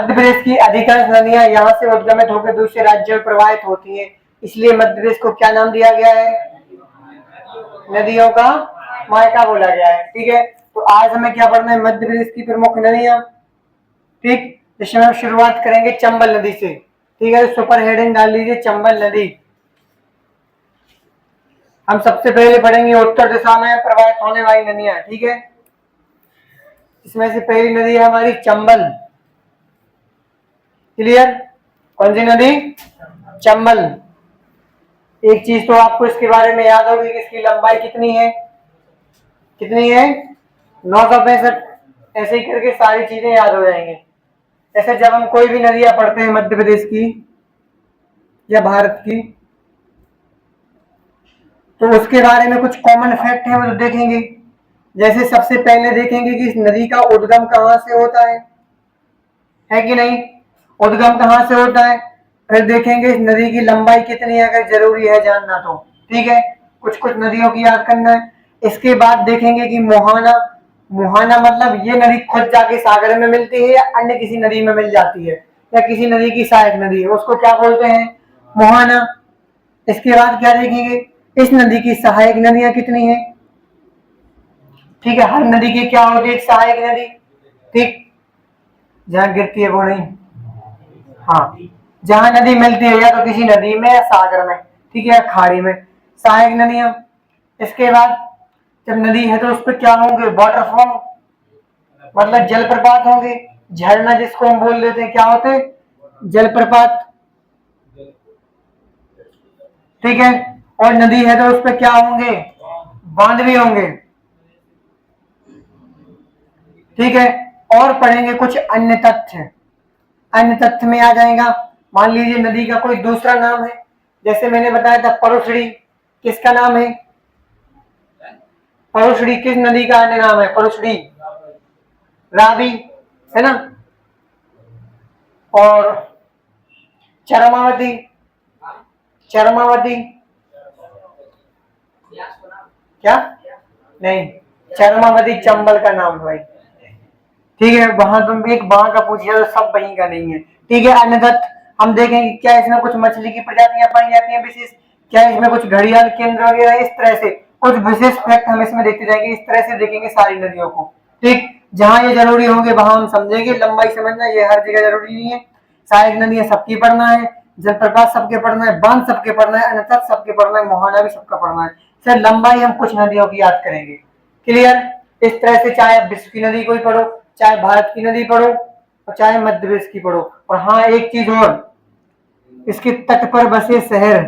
मध्य प्रदेश की अधिकांश नदियां यहाँ से उद्गमित होकर दूसरे राज्यों में प्रवाहित होती हैं, इसलिए मध्य प्रदेश को क्या नाम दिया गया है? नदियों का मायका बोला गया है। ठीक है, तो आज हमें क्या पढ़ना है? मध्य प्रदेश की प्रमुख नदियां। ठीक, जिसमें हम शुरुआत करेंगे चंबल नदी से। ठीक है, सुपर हेडिंग डाल लीजिए चंबल नदी। हम सबसे पहले पढ़ेंगे उत्तर दिशा में प्रवाहित होने वाली नदियां। ठीक है, इसमें से पहली नदी है हमारी चंबल। क्लियर? कौन सी नदी? चंबल। एक चीज तो आपको इसके बारे में याद होगी कि इसकी लंबाई कितनी है? कितनी है? 965। ऐसे ही करके सारी चीजें याद हो जाएंगी। ऐसे जब हम कोई भी नदियां पढ़ते हैं मध्य प्रदेश की या भारत की, तो उसके बारे में कुछ कॉमन फैक्ट है वो तो देखेंगे। जैसे सबसे पहले देखेंगे कि इस नदी का उद्गम कहाँ से होता है कि नहीं? उद्गम कहाँ से होता है। फिर देखेंगे इस नदी की लंबाई कितनी है, अगर जरूरी है जानना तो। ठीक है, कुछ कुछ नदियों की याद करना है। इसके बाद देखेंगे कि मोहाना। मोहाना मतलब ये नदी खुद जाके सागर में मिलती है या अन्य किसी नदी में मिल जाती है, या किसी नदी की सहायक नदी है, उसको क्या बोलते हैं? मोहाना। इसके बाद क्या देखेंगे? इस नदी की सहायक नदियां कितनी है। ठीक है, हर नदी की क्या होती है? एक सहायक नदी। ठीक, जहां गिरती है वो नहीं, हाँ, जहां नदी मिलती है या तो किसी नदी में या सागर में, ठीक है, या खाड़ी में, सहायक नदियां। इसके बाद जब नदी है तो उस पर क्या होंगे? वाटरफॉल, मतलब जलप्रपात होंगे। झरना जिसको हम बोल देते हैं, क्या होते? जलप्रपात। ठीक है, और नदी है तो उस पर क्या होंगे? बांध भी होंगे। ठीक है, और पढ़ेंगे कुछ अन्य तथ्य। अन्य तथ्य में आ जाएगा, मान लीजिए नदी का कोई दूसरा नाम है। जैसे मैंने बताया था परुशड़ी, किसका नाम है? परुशड़ी किस नदी का अन्य नाम है? परुशड़ी, रावी, है ना। और चरमावती, चरमावती क्या? नहीं, चरमावती चंबल का नाम है भाई। ठीक है, वहां तुम एक वहां का पूछिए तो सब वहीं का नहीं है। ठीक है, अन्य तथ्य हम देखेंगे क्या इसमें कुछ मछली की प्रजातियां पाई जाती हैं विशेष, क्या इसमें कुछ घड़ियाल केंद्र वगैरह, इस तरह से कुछ विशेष फैक्ट हम इसमें देखते जाएंगे। इस तरह से देखेंगे सारी नदियों को। ठीक, जहां ये जरूरी होंगे वहां हम समझेंगे। लंबाई समझना ये हर जगह जरूरी नहीं है। सहायक नदियां सबकी पढ़ना है, जलप्रपात सबके पढ़ना है, बांध सबके पढ़ना है, अन्य तथ्य सबके पढ़ना है, मोहाना भी सबका पढ़ना है। सर लंबाई हम कुछ नदियों की याद करेंगे। क्लियर? इस तरह से चाहे विश्व की नदी कोई पढ़ो, चाहे भारत की नदी पढ़ो, और चाहे मध्य प्रदेश की पढ़ो। और हाँ, एक चीज और, इसके तट पर बसे शहर।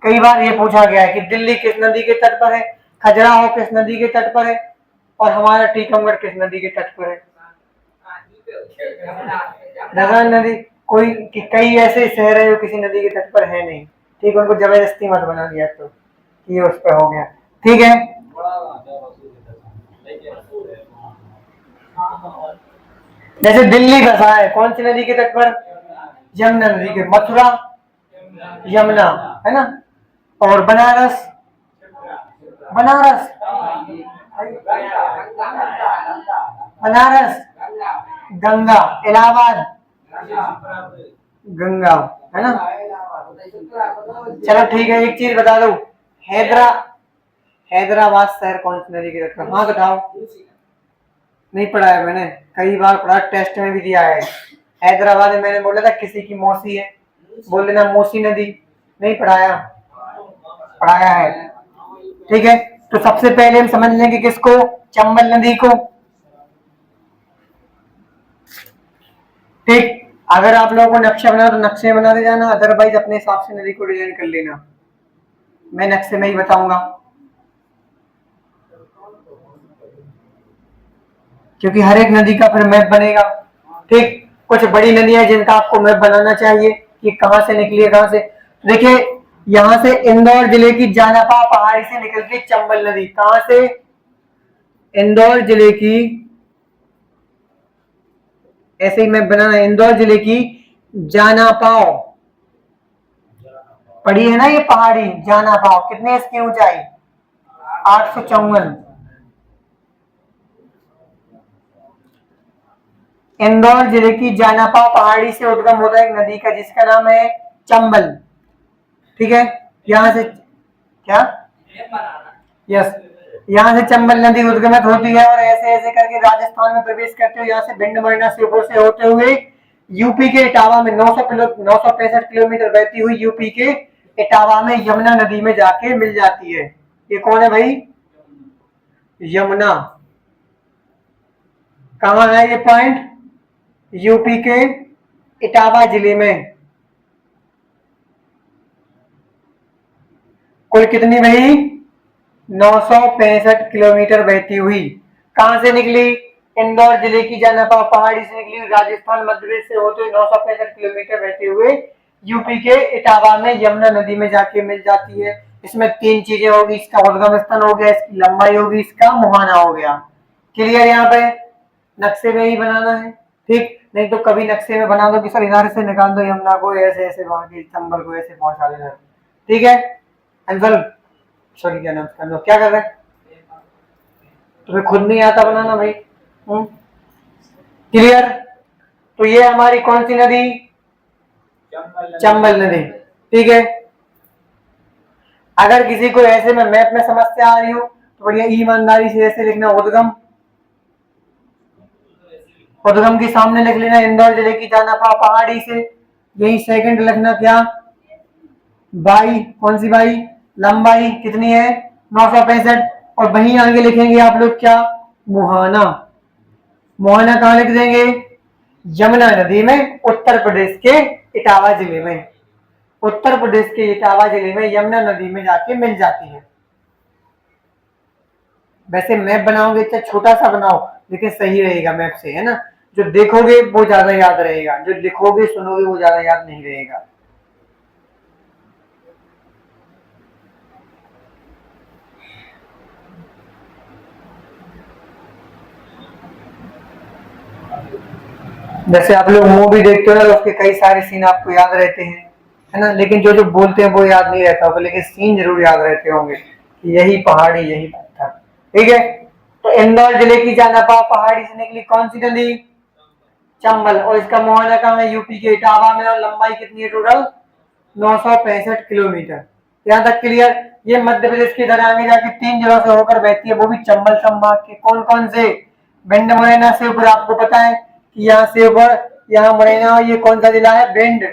कई बार ये पूछा गया है कि दिल्ली किस नदी के तट पर है, खजुराहो किस नदी के तट पर है, और हमारा टीकमगढ़ किस नदी के तट पर है? नर्मदा नदी। कोई कई ऐसे शहर है जो किसी नदी के तट पर है नहीं। ठीक, उनको जबरदस्ती मत बना दिया तो ये उस पर हो गया। ठीक है, जैसे दिल्ली बसा है कौन सी नदी के तट पर? यमुना नदी के। मथुरा, यमुना, है ना। और बनारस, बनारस, बनारस, गंगा। इलाहाबाद, गंगा, है ना। चलो ठीक है, एक चीज बता दो, हैदराबाद शहर कौन सी नदी के तट पर? हाँ बताओ। नहीं पढ़ा है मैंने, कई बार पढ़ा, टेस्ट में भी दिया है। हैदराबाद में मैंने बोला था किसी की मौसी है, बोल देना मौसी नदी। नहीं पढ़ाया? पढ़ाया है। ठीक है, तो सबसे पहले हम समझ लेंगे किसको? चंबल नदी को। ठीक, अगर आप लोगों को नक्शा बना तो नक्शे बना दे जाना, अदरवाइज अपने हिसाब से नदी को डिजाइन कर लेना, मैं नक्शे में ही बताऊंगा। क्योंकि हर एक नदी का फिर मैप बनेगा। ठीक, कुछ बड़ी नदियां जिनका आपको मैप बनाना चाहिए कि कहां से निकली है, कहां से। देखिए, यहां से इंदौर जिले की जानापा पहाड़ी से निकलती है चंबल नदी। कहां से? इंदौर जिले की, ऐसे ही मैप बनाना है, इंदौर जिले की जानापाव पड़ी है ना ये पहाड़ी, जानापाव। कितनी इसकी ऊंचाई? 854। इंदौर जिले की जानापा पहाड़ी से उद्गम होता है एक नदी का जिसका नाम है चंबल। ठीक है, यहां से क्या, यस, यहाँ से चंबल नदी उद्गमित होती है और ऐसे ऐसे करके राजस्थान में प्रवेश करते हुए यहाँ से भिंड मुरैना श्योपुर से होते हुए यूपी के इटावा में 965 किलोमीटर बहती हुई यूपी के इटावा में यमुना नदी में जाके मिल जाती है। ये कौन है भाई, यमुना। कहाँ है ये पॉइंट, यूपी के इटावा जिले में। कुल कितनी भाई, 965 किलोमीटर बहती हुई। कहां से निकली, इंदौर जिले की जानापा पहाड़ी से निकली, राजस्थान मध्य प्रदेश से होते हुए 965 किलोमीटर बहते हुए यूपी के इटावा में यमुना नदी में जाके मिल जाती है। इसमें तीन चीजें होगी, इसका उद्गम स्थान हो गया, इसकी लंबाई होगी, इसका मुहाना हो गया। क्लियर, यहाँ पे नक्शे में ही बनाना है, ठीक, नहीं तो कभी नक्शे में बना दो कि सर इधर से निकाल दो यमुना को, ऐसे ऐसे वहां के चंबल को ऐसे पहुंचा देना। ठीक है, आंसर सॉरी क्या नाम उसका, क्या कर रहे हैं, तुम्हें खुद नहीं आता बनाना भाई। क्लियर, तो ये हमारी कौन सी नदी, चंबल नदी। ठीक है, अगर किसी को ऐसे में मैप में समस्या आ रही हो तो बढ़िया ईमानदारी से ऐसे लिखना, उद्गम, उद्गम के सामने लिख लेना इंदौर जिले की जानापा पहाड़ी से, यही सेकंड लिखना क्या, बाई, कौन सी बाई, लंबाई कितनी है 965, और वहीं आगे लिखेंगे आप लोग क्या, मुहाना। मुहाना कहां लिख देंगे, यमुना नदी में, उत्तर प्रदेश के इटावा जिले में। उत्तर प्रदेश के इटावा जिले में यमुना नदी में जाके मिल जाती है। वैसे मैप बनाओगे तो छोटा सा बनाओ लेकिन सही रहेगा मैप से, है ना, जो देखोगे वो ज्यादा याद रहेगा, जो लिखोगे सुनोगे वो ज्यादा याद नहीं रहेगा। जैसे आप लोग मूवी देखते हो ना, उसके कई सारे सीन आपको याद रहते हैं, है ना, लेकिन जो जो बोलते हैं वो याद नहीं रहता होगा, लेकिन सीन जरूर याद रहते होंगे, यही पहाड़ी यही पत्थर। ठीक है, तो इंदौर जिले की जानापा पहाड़ी से निकली कौन सी नदी, चंबल, और इसका मुहाना कहाँ है, यूपी के इटावा में, और लंबाई कितनी है टोटल 965 किलोमीटर। यहाँ तक क्लियर। ये मध्य प्रदेश के इधर आगे जाके 3 जिलों से होकर बहती है, वो भी चंबल संभाग के। कौन कौन से, भिंड मुरैना श्योपुर, आपको पता है कि यहाँ श्योपुर, यहाँ मुरैना, ये कौन सा जिला है, भिंड,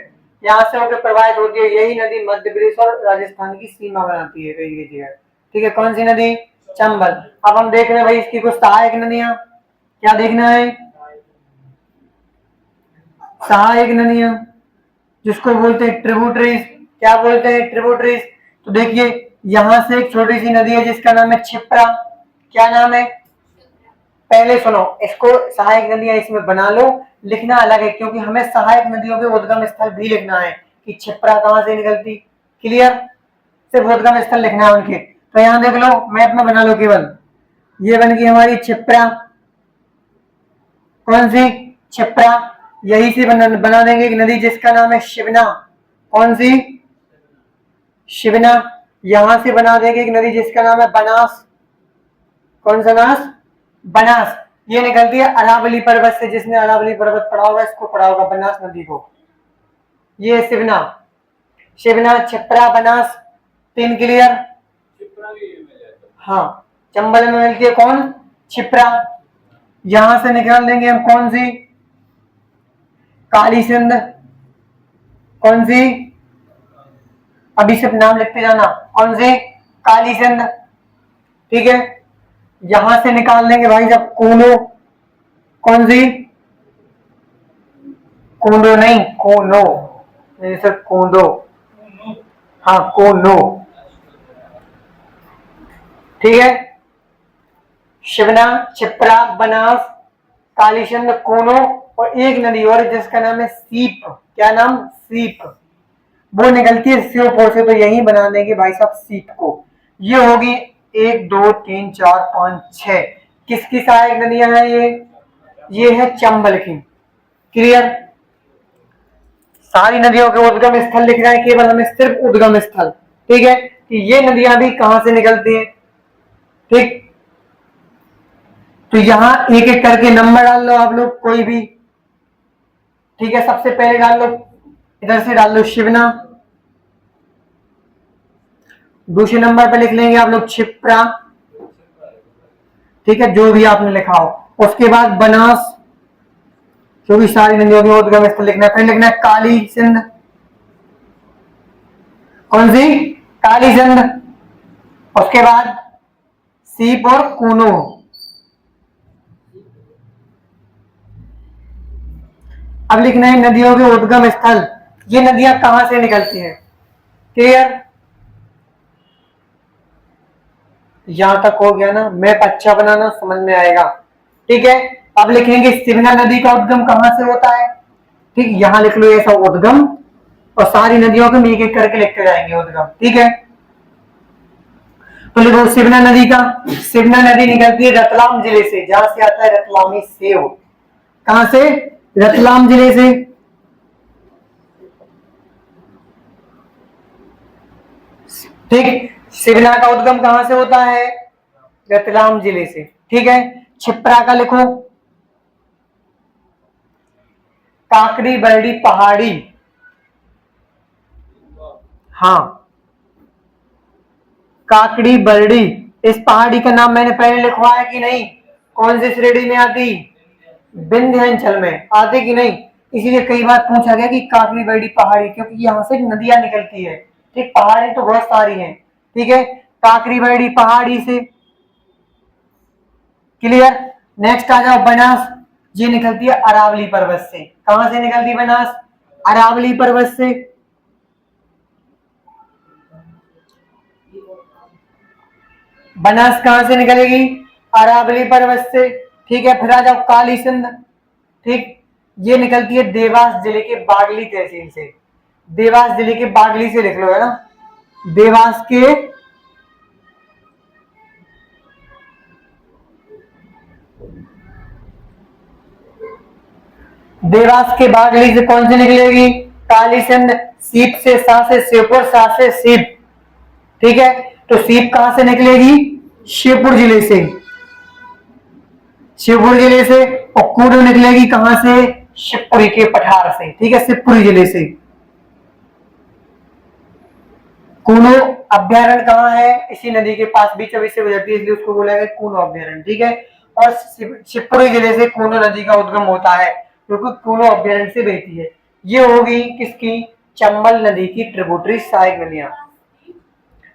यहाँ से होकर प्रवाहित होती है। यही नदी मध्य प्रदेश और राजस्थान की सीमा बनाती है कई जगह। ठीक है, कौन सी नदी, चंबल। अब हम देख रहे हैं भाई इसकी कुछ सहायक नदियां, क्या देखना है, सहायक नदियां जिसको बोलते हैं ट्रिब्यूटरीज। क्या बोलते हैं, ट्रिब्यूटरीज। तो देखिए यहां से एक छोटी सी नदी है जिसका नाम है क्षिप्रा। क्या नाम है, पहले सुनो, इसको सहायक नदियां इसमें बना लो, लिखना अलग है क्योंकि हमें सहायक नदियों के उद्गम स्थल भी लिखना है कि क्षिप्रा कहां से निकलती। क्लियर, सिर्फ उद्गम स्थल लिखना है उनके। तो यहां देख लो, मैप में बना लो केवल, ये बन गई हमारी क्षिप्रा। कौन सी, क्षिप्रा। यही से बना देंगे एक नदी जिसका नाम है शिवना। कौन सी, शिवना। यहां से बना देंगे एक नदी जिसका नाम है बनास। कौन सा नास, बनास। ये निकलती है अरावली पर्वत से, जिसने अरावली पर्वत पढ़ा होगा इसको पढ़ा होगा बनास नदी को। ये शिवना, शिवना, क्षिप्रा, बनास, 3 क्लियर। हाँ, चंबल में मिलती है कौन, क्षिप्रा। यहां से निकाल देंगे हम कौन सी, काली सिंध। कौन सी, अभी सिर्फ नाम लिखते जाना, कौन सी, काली सिंध। ठीक है, यहां से निकाल देंगे भाई जब कूनो। कौन सी, कूंडो नहीं, कोनो, सिर्फ कूंडो, हाँ कोनो। ठीक है, शिवना, क्षिप्रा, बनास, कालीचंद, कोनो, और एक नदी और जिसका नाम है सीप। क्या नाम, सीप। वो निकलती है श्योपुर से, तो यही बना देंगे भाई साहब सीप को। ये होगी 1 2 3 4 5 6 किसकी सहायक नदियां हैं ये है चंबल की। क्लियर, सारी नदियों के उद्गम स्थल लिख रहे हैं, केवल हमें सिर्फ उद्गम स्थल। ठीक है, कि ये नदियां भी कहां से निकलती हैं। ठीक, तो यहां एक एक करके नंबर डाल लो आप लोग कोई भी, ठीक है, सबसे पहले डाल लो, इधर से डाल लो शिवना। दूसरे नंबर पे लिख लेंगे आप लोग क्षिप्रा, ठीक है, जो भी आपने लिखा हो। उसके बाद बनास, जो भी सारी नदियों के उद्गम स्थल लिखना है। फिर लिखना है काली सिंध, कौन सी, काली सिंध। उसके बाद सीप और कूनो। अब लिखना है नदियों के उद्गम स्थल, ये नदियां कहां से निकलती हैं। क्लियर, यहां तक हो गया ना, मैप अच्छा बनाना, समझ में आएगा। ठीक है, अब लिखेंगे सिवना नदी का उद्गम कहां से होता है। ठीक, यहां लिख लो ऐसा उद्गम, और सारी नदियों को एक एक करके लिखते जाएंगे उद्गम। ठीक है, तो लिखो सिवना नदी का, सिवना नदी निकलती है रतलाम जिले से, जहां से आता है रतलामी सेव। कहां से, रतलाम जिले से। ठीक, सिवना का उद्गम कहां से होता है, रतलाम जिले से। ठीक है, छिप्रा का लिखो काकड़ी बरडी पहाड़ी। हाँ, काकड़ी बरडी, इस पहाड़ी का नाम मैंने पहले लिखवाया कि नहीं, कौन सी श्रेणी में आती, विंध्याचल में आते कि नहीं। इसीलिए कई बार पूछा गया कि काकड़ी बरडी पहाड़ी, क्योंकि यहाँ से नदियां निकलती है। ठीक, पहाड़ी तो बहुत सारी हैं। ठीक है, काकड़ी बरडी पहाड़ी से। क्लियर, नेक्स्ट आ जाओ बनास, ये निकलती है अरावली पर्वत से। कहां से निकलती है बनास, अरावली पर्वत से। बनास कहां से निकलेगी, अरावली पर्वत से। ठीक है, फिर आ जाओ काली सिंध। ठीक, ये निकलती है देवास जिले के बागली तहसील से। देवास जिले के बागली से लिख लो, है ना, देवास के देवास के बागली से कौन सी निकलेगी, काली सिंध। सीप से, सा से शिवपुर, सा से सीप। ठीक है, तो सीप कहां से निकलेगी, शिवपुर जिले से, शिवपुर जिले से। और कूड़ो निकलेगी कहां से, शिवपुरी के पठार से। ठीक है, शिवपुरी जिले से। कूनो अभ्यारण्य कहाँ है, इसी नदी के पास बीचों बीच से गुजरती है, इसलिए उसको बोला गया कूनो अभ्यारण्य। ठीक है, और शिवपुरी जिले से कूनो नदी का उद्गम होता है, क्योंकि कूनो अभ्यारण्य से बहती है। ये होगी किसकी, चंबल नदी की ट्रिब्यूटरी सहायक नदियां।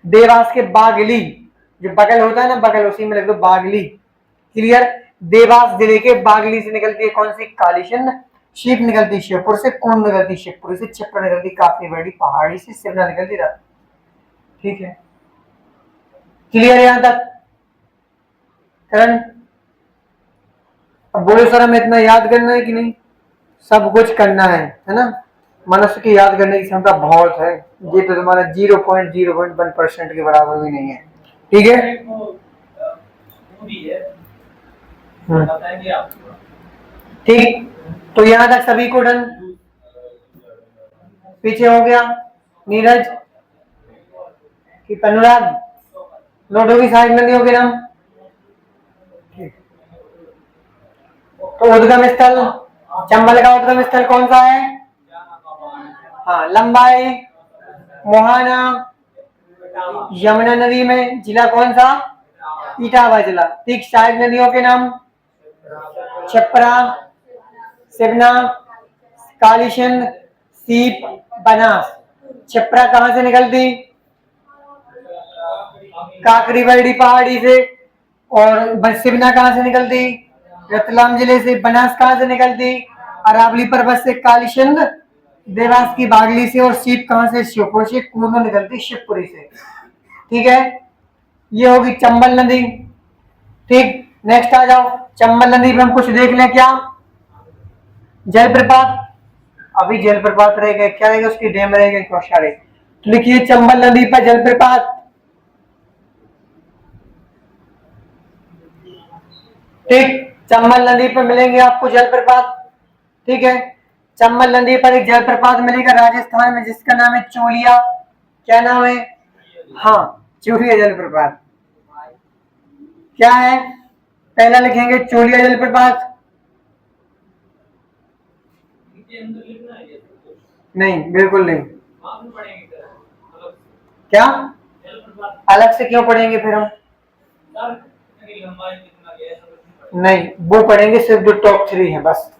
देवास के बागली, जो बगल होता है ना, बगल, उसी में लिख दो बागली। क्लियर, देवास जिले के बागली से निकलती है कौन सी, काली सिंध। शीप निकलती शिवपुर से, कून निकलती शिवपुरी से, छिप्रा निकलती काफी बड़ी पहाड़ी से, सिवना निकलती रत। ठीक है, क्लियर यहां तक। करण, अब बोलो सर हमें इतना याद करना है कि नहीं, सब कुछ करना है ना। मनुष्य की याद करने की क्षमता बहुत है, ये तो तुम्हारा 0.0.1% के बराबर भी नहीं है। ठीक है, ठीक, तो यहां तक सभी को डन। पीछे हो गया नीरज कि अनुराग, नोट होगी सारी नदियों के नाम। तो उद्गम स्थल, चंबल का उद्गम स्थल कौन सा है, हाँ, लंबाई, मोहाना, यमुना नदी में, जिला कौन सा, इटावा जिला। ठीक, सहायक नदियों के नाम, छपरा, सिवना, काली सिंध, सीप, बनास। छपरा कहां से निकलती, काकड़ी बरडी पहाड़ी से। और सिवना कहां से निकलती, रतलाम जिले से। बनास कहां से निकलती, अरावली पर्वत से। काली सिंध देवास की बागली से। और सीप कहां से, शिवपुर से। कूनो निकलती शिवपुरी से। ठीक है, ये होगी चंबल नदी। ठीक, नेक्स्ट आ जाओ, चंबल नदी पे हम कुछ देख लें क्या, जलप्रपात। अभी जलप्रपात रहेगा, क्या रहेगा उसकी, डैम रहेगा, क्रॉसर है। तो लिखिए चंबल नदी पर जलप्रपात। ठीक, चंबल नदी पर मिलेंगे आपको जलप्रपात। ठीक है, चंबल नदी पर एक जलप्रपात मिलेगा राजस्थान में, जिसका नाम है चोलिया। क्या नाम है, हाँ, चोलिया जलप्रपात। क्या है, पहला लिखेंगे चोलिया जलप्रपात। नहीं, बिल्कुल नहीं। क्या अलग से क्यों पढ़ेंगे फिर हम? नहीं, वो पढ़ेंगे सिर्फ जो टॉप 3 है बस।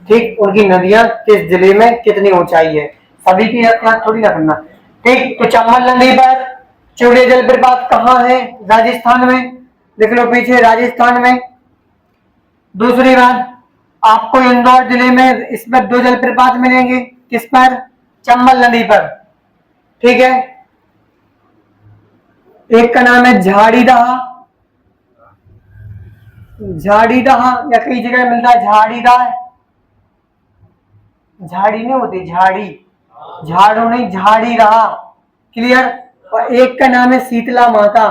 ठीक, उनकी नदियां किस जिले में कितनी ऊंचाई है, सभी की याद थोड़ी ना करना। ठीक, तो चंबल नदी पर चूड़िया जलप्रपात कहाँ है? राजस्थान में। लिख लो पीछे, राजस्थान में। दूसरी बात, आपको इंदौर जिले में इसमें 2 जलप्रपात मिलेंगे। किस पर? चंबल नदी पर। ठीक है, एक का नाम है झाड़ीदहा, झाड़ीदहा या कई जगह मिलता है झाड़ीदह। झाड़ी नहीं होती, झाड़ी, झाड़ू नहीं, झाड़ी रहा। क्लियर? और एक का नाम है शीतला माता।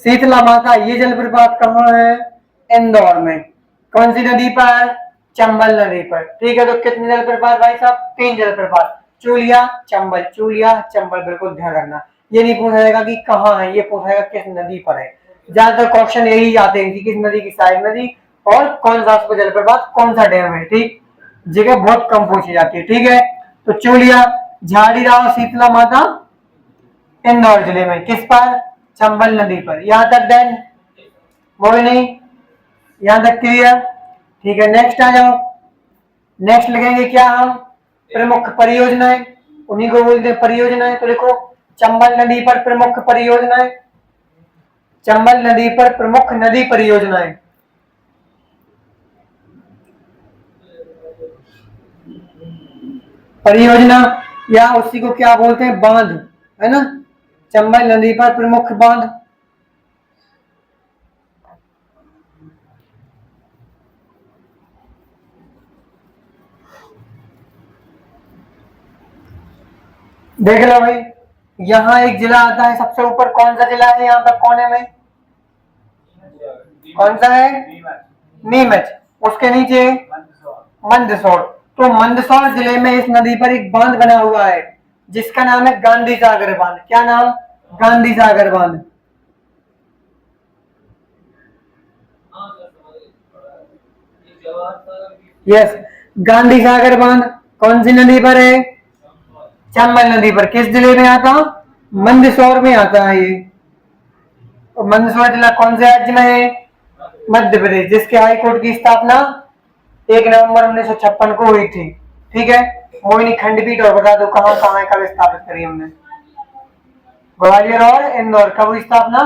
शीतला माता, ये जलप्रपात कहाँ है? इंदौर में। कौन सी नदी पर? चंबल नदी पर। ठीक है, तो कितने जलप्रपात भाई साहब? 3 जलप्रपात, चूलिया चंबल, चूलिया चंबल। बिल्कुल ध्यान रखना, ये नहीं पूछा जाएगा कि कहाँ है, ये पूछा जाएगा किस नदी पर है। ज्यादातर क्वेश्चन यही आते हैं कि किस नदी की साइड नदी और कौन सा उसका जलप्रपात, कौन सा डैम है। ठीक, जगह बहुत कम पूछी जाती है। ठीक है, तो चूलिया, झाड़ीराव, शीतला माता इंदौर जिले में। किस पर? चंबल नदी पर। यहां तक डन? वो नहीं, यहां तक क्लियर? ठीक है, नेक्स्ट आ जाओ। नेक्स्ट लिखेंगे क्या हम? प्रमुख परियोजनाएं, उन्हीं को बोलते हैं परियोजनाएं। तो लिखो चंबल नदी पर प्रमुख परियोजनाएं, चंबल नदी पर प्रमुख नदी परियोजनाएं। परियोजना या उसी को क्या बोलते हैं? बांध, है ना? चंबल नदी पर प्रमुख बांध। देख लो भाई, यहाँ एक जिला आता है सबसे ऊपर, कौन सा जिला है यहाँ पर कोने में? कौन सा है? नीमच। उसके नीचे मंदसौर। तो मंदसौर जिले में इस नदी पर एक बांध बना हुआ है जिसका नाम है गांधी सागर बांध। क्या नाम? गांधी सागर बांध। यस, गांधी सागर बांध कौन सी नदी पर है? चंबल नदी पर। किस जिले में आता? मंदसौर में आता है ये। और मंदसौर जिला कौन से राज्य में है? मध्य प्रदेश, जिसके हाई कोर्ट की स्थापना 1 नवंबर 1956 को हुई थी। ठीक है, मोहिनी खंडपीठ। और बता दो कहाँ कहाँ है, कब स्थापित करी हमने? ग्वालियर और इंदौर। कब हुई स्थापना?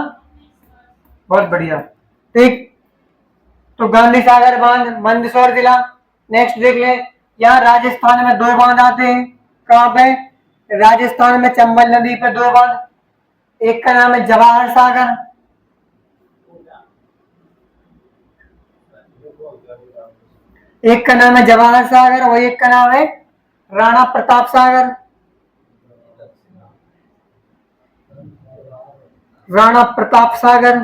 बहुत बढ़िया। ठीक, तो गांधी सागर बांध, मंदसौर जिला। नेक्स्ट देख ले, यहाँ राजस्थान में 2 बांध आते हैं। कहाँ पे? राजस्थान में चंबल नदी पे 2 बांध। एक का नाम है जवाहर सागर, एक का नाम है जवाहर सागर और एक का नाम है राणा प्रताप सागर। राणा प्रताप सागर।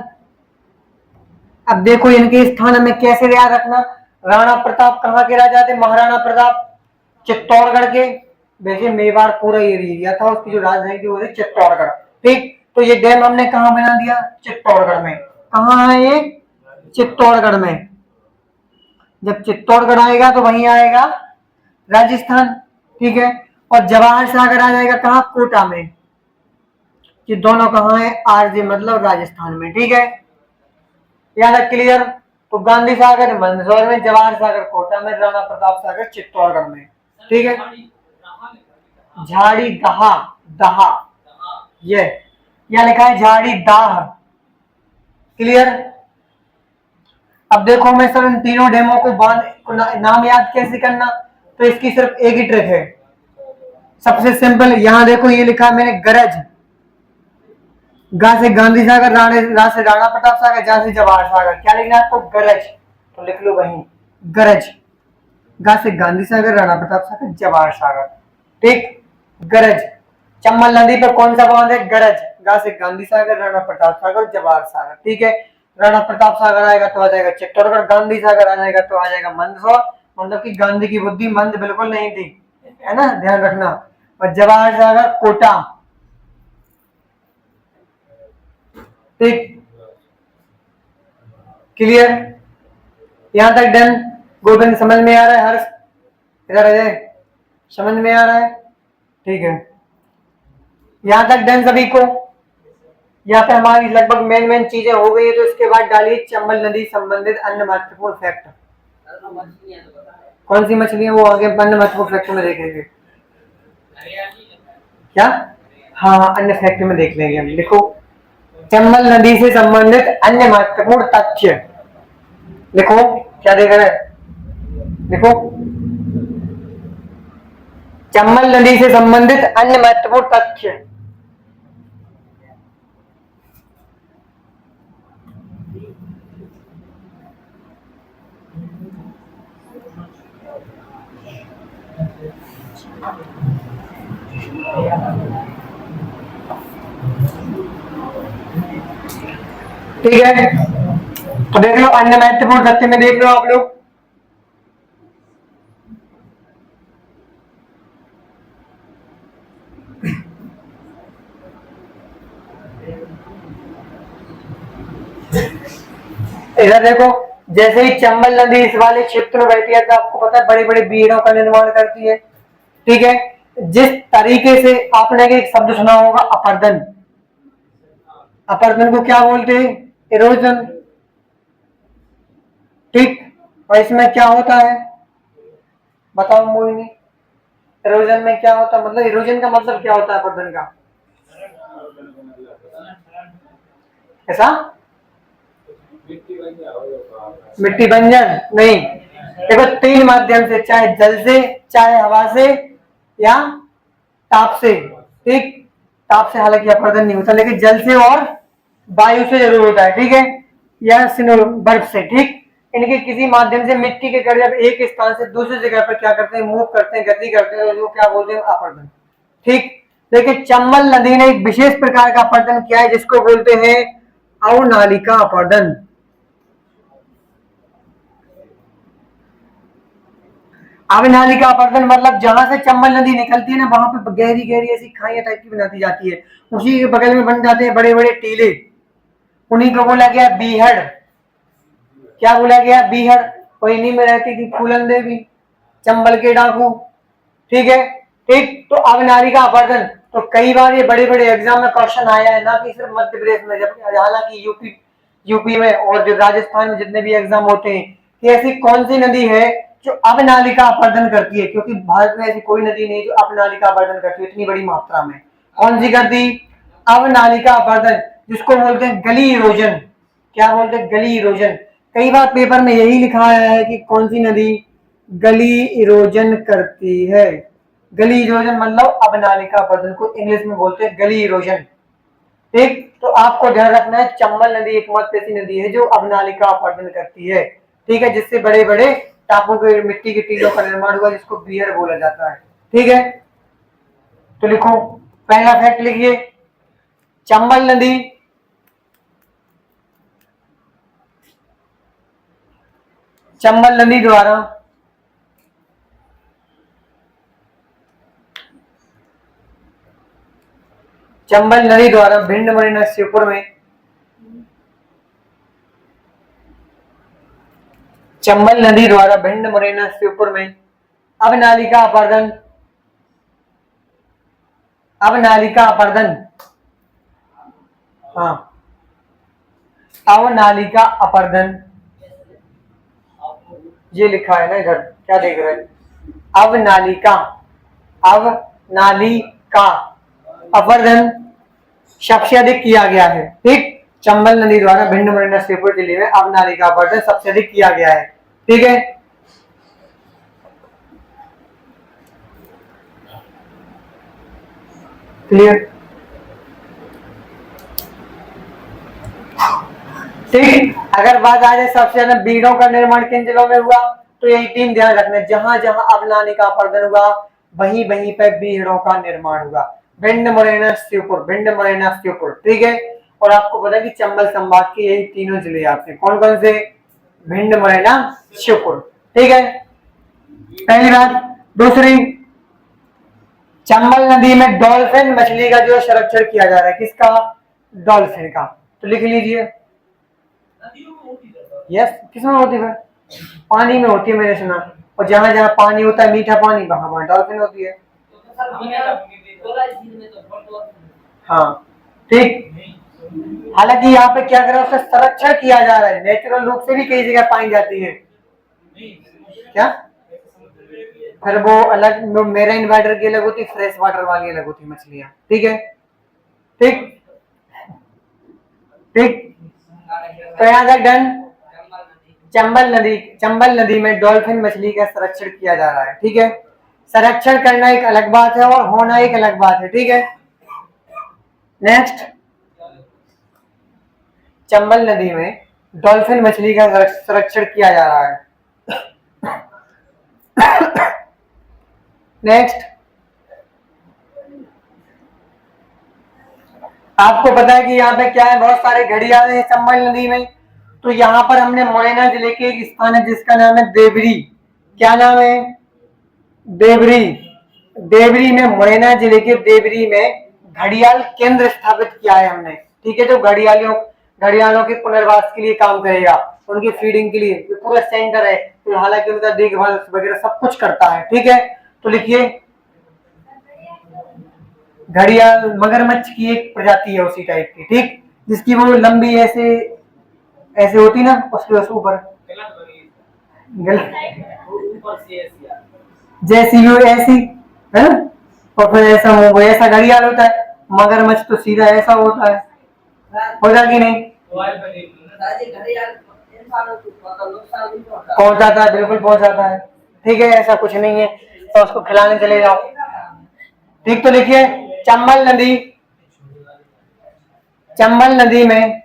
अब देखो इनके स्थान में कैसे याद रखना। राणा प्रताप कहाँ के राजा थे? महाराणा प्रताप चित्तौड़गढ़ के। वैसे मेवाड़ पूरा एरिया था, उसकी जो राजधानी थी वो थी चित्तौड़गढ़। ठीक, तो ये डैम हमने कहाँ बना दिया? चित्तौड़गढ़ में। कहाँ है ये? चित्तौड़गढ़ में। जब चित्तौड़गढ़ आएगा तो वहीं आएगा राजस्थान। ठीक है, और जवाहर सागर आ जाएगा कहाँ? कोटा में। ये दोनों कहाँ है? आरजे मतलब राजस्थान में। ठीक है, यहाँ तक क्लियर? तो गांधी सागर मंदसौर में, जवाहर सागर कोटा में, राणा प्रताप सागर चित्तौड़गढ़ में। ठीक है, झाड़ी दहा, दहा, ये यहाँ लिखा है झाड़ी दाह। क्लियर? अब देखो मैं सर इन तीनों डेमो को नाम याद कैसे करना, तो इसकी सिर्फ एक ही ट्रिक है, सबसे सिंपल। यहां देखो ये लिखा है मैंने गरज, गा से गांधी सागर, रा से राणा प्रताप सागर, जा से जवाहर सागर। क्या लिखना है आपको? गरज। तो लिख लो वहीं गरज। गा से गांधी सागर, राणा प्रताप सागर, जवाहर सागर। ठीक, गरज। चंबल नदी पर कौन सा बांध है? गरज। गा से गांधी सागर, राणा प्रताप सागर, जवाहर सागर। ठीक है, राणा प्रताप सागर आएगा तो आ जाएगा चित्तौड़गढ़, गांधी सागर आ जाएगा तो आ जाएगा मंदसौर। मतलब कि गांधी की बुद्धि मंद बिल्कुल नहीं थी, है ना, ध्यान रखना। और जवाहर सागर कोटा। ठीक, क्लियर, यहां तक डन। गोविंद समझ में आ रहा है? हर्ष इधर आ जाए, समझ में आ रहा है? ठीक है, यहां तक डन सभी को। यहाँ पे हमारी लगभग मेन चीजें हो गई है, तो इसके बाद डालिए चंबल नदी संबंधित अन्य महत्वपूर्ण फैक्ट। कौन सी मछलियां, वो आगे अन्य महत्वपूर्ण फैक्ट में देखेंगे। क्या? हाँ, अन्य फैक्ट में देख लेंगे हम। लिखो, चंबल नदी से संबंधित अन्य महत्वपूर्ण तथ्य। लिखो, क्या देख रहे हैं? लिखो, चंबल नदी से संबंधित अन्य महत्वपूर्ण तथ्य। ठीक है, तो देख लो, अन्य महत्वपूर्ण तथ्य में देख लो आप लोग। इधर देखो, जैसे ही चंबल नदी इस वाले क्षेत्र में बहती है, तो आपको पता है बड़ी बड़ी बीड़ों का निर्माण करती है। ठीक है, जिस तरीके से आपने एक शब्द सुना होगा, अपर्दन। अपर्दन को क्या बोलते हैं? इरोजन। ठीक, और इसमें क्या होता है बताओ मोहिनी? इरोजन में क्या होता है, मतलब इरोजन का मतलब क्या होता है अपर्दन का? ऐसा मिट्टी बंजर नहीं। देखो, तीन माध्यम से, चाहे जल से, चाहे हवा से, या ताप से। ठीक, ताप से हालांकि अपर्दन नहीं होता, लेकिन जल से और वायु से जरूर होता है। ठीक है, या बर्फ से। ठीक, इनके किसी माध्यम से मिट्टी के कण जब एक स्थान से दूसरी जगह पर क्या करते हैं, मूव करते हैं, गति करते हैं, जो क्या बोलते हैं, अपर्दन। ठीक, लेकिन चंबल नदी ने एक विशेष प्रकार का अपर्दन किया है, जिसको बोलते हैं अवनालिका अपर्दन। अवनालिका अपर्दन मतलब जहां से चंबल नदी निकलती है ना, वहां पे गहरी गहरी ऐसी खाइयां टाइप की बनाती जाती है, उसी के बगल में बन जाते हैं बड़े बड़े टीले, उन्हीं को बोला गया बीहड़। क्या बोला गया? बीहड़। और इन्हीं में रहती थी फूलन देवी, चंबल के डाकू। ठीक है, ठीक, तो अवनालिका अपर्दन, तो कई बार ये बड़े बड़े एग्जाम में क्वेश्चन आया है, ना कि सिर्फ मध्य प्रदेश में, जबकि हालांकि यूपी में और जो राजस्थान में जितने भी एग्जाम होते हैं, कि ऐसी कौन सी नदी है जो अवनालिका अपर्दन करती है, क्योंकि भारत में ऐसी कोई नदी नहीं जो अवनालिका अपर्दन करती है इतनी बड़ी मात्रा में। कौन सी करती? अवनालिका अपर्दन, जिसको बोलते हैं गली इरोजन। क्या बोलते हैं? गली इरोजन। कई बार पेपर में यही लिखा आया है कि कौन सी नदी गली इरोजन करती है। गली इरोजन मतलब अवनालिका अपर्दन को इंग्लिश में बोलते हैं गली इरोजन। ठीक, तो आपको ध्यान रखना है, चंबल नदी एकमात्र ऐसी नदी है जो अवनालिका अपर्दन करती है। ठीक है, जिससे बड़े बड़े टापू के मिट्टी के टीलों का निर्माण हुआ, जिसको बीहड़ बोला जाता है। ठीक है, तो लिखो, पहला फैक्ट लिखिए, चंबल नदी चंबल नदी द्वारा चंबल नदी द्वारा भिंड मुरैना श्योपुर में चंबल नदी द्वारा भिंड मुरैना श्योपुर में अवनालिका अपर्दन अवनालिका अपर्दन हाँ, अवनालिका अपर्दन, ये लिखा है ना इधर, क्या देख रहे हैं? अवनालिका, अवनालिका अपर्दन सबसे अधिक किया गया है। ठीक, चंबल नदी द्वारा भिंड मुरैना श्योपुर जिले में अवनालिका अपर्दन सबसे अधिक किया गया है। ठीक है, क्लियर? ठीक, अगर बात आ जाए सबसे ज्यादा बीड़ों का निर्माण किन जिलों में हुआ, तो यही तीन ध्यान रखना, जहां जहां अवनालिका अपर्दन हुआ वहीं वहीं पे बीड़ों का निर्माण हुआ। भिंड मुरैना श्योपुर, भिंड मुरैना श्योपुर। ठीक है, और आपको पता है कि चंबल संभाग के यही तीनों जिले आते हैं। कौन कौन से? भिंड मुरैना श्योपुर। ठीक है, पहली बात। दूसरी, चंबल नदी में डॉल्फिन मछली का जो संरक्षण किया जा रहा है, किसका? डॉल्फिन का। तो लिख लीजिए, यस, किसमें होती है? पानी में होती है, मैंने सुना। और जहाँ जहाँ पानी होता है, मीठा पानी, वहाँ वहाँ डॉल्फिन होती है। हाँ, ठीक। हालांकि यहाँ पे क्या करा, उसका संरक्षण किया जा रहा है, नेचुरल रूप से भी कई जगह पाई जाती है। क्या? फिर वो अलग, मेराइन वाटर की अलग होती, फ्रेश वाटर वाली अलग होती मछलियाँ, ठीक है। ठीक ठीक, तो यहाँ तक डन। चंबल नदी में डॉल्फिन मछली का संरक्षण किया जा रहा है, ठीक है। संरक्षण करना एक अलग बात है और होना एक अलग बात है, ठीक है। नेक्स्ट, चंबल नदी में डॉल्फिन मछली का संरक्षण किया जा रहा है। नेक्स्ट, आपको पता है कि यहाँ पे क्या है, बहुत सारे घड़ियाल हैं चंबल नदी में। तो यहाँ पर हमने मुरैना जिले के एक स्थान है जिसका नाम है देवरी। क्या नाम है? देवरी। देवरी में, मुरैना जिले के देवरी में घड़ियाल केंद्र स्थापित किया है हमने, ठीक है। जो घड़ियालों के पुनर्वास के लिए काम करेगा, उनकी फीडिंग के लिए, ये पूरा सेंटर है। तो हालांकि उनका देखभाल वगैरह सब कुछ करता है, ठीक है। तो लिखिए, घड़ियाल मगरमच्छ की एक प्रजाति है उसी टाइप की, ठीक, जिसकी वो लंबी ऐसे ऐसे होती ना, उसके ऊपर जैसी वो ऐसी है ना, और फिर ऐसा वो ऐसा घड़ियाल होता है। मगरमच्छ तो सीधा ऐसा होता है, होगा कि नहीं? पहुंचाता है, बिल्कुल पहुंचाता है, ठीक है। ऐसा कुछ नहीं है, तो उसको खिलाने चले जाओ, ठीक। तो लिखिए, चंबल नदी में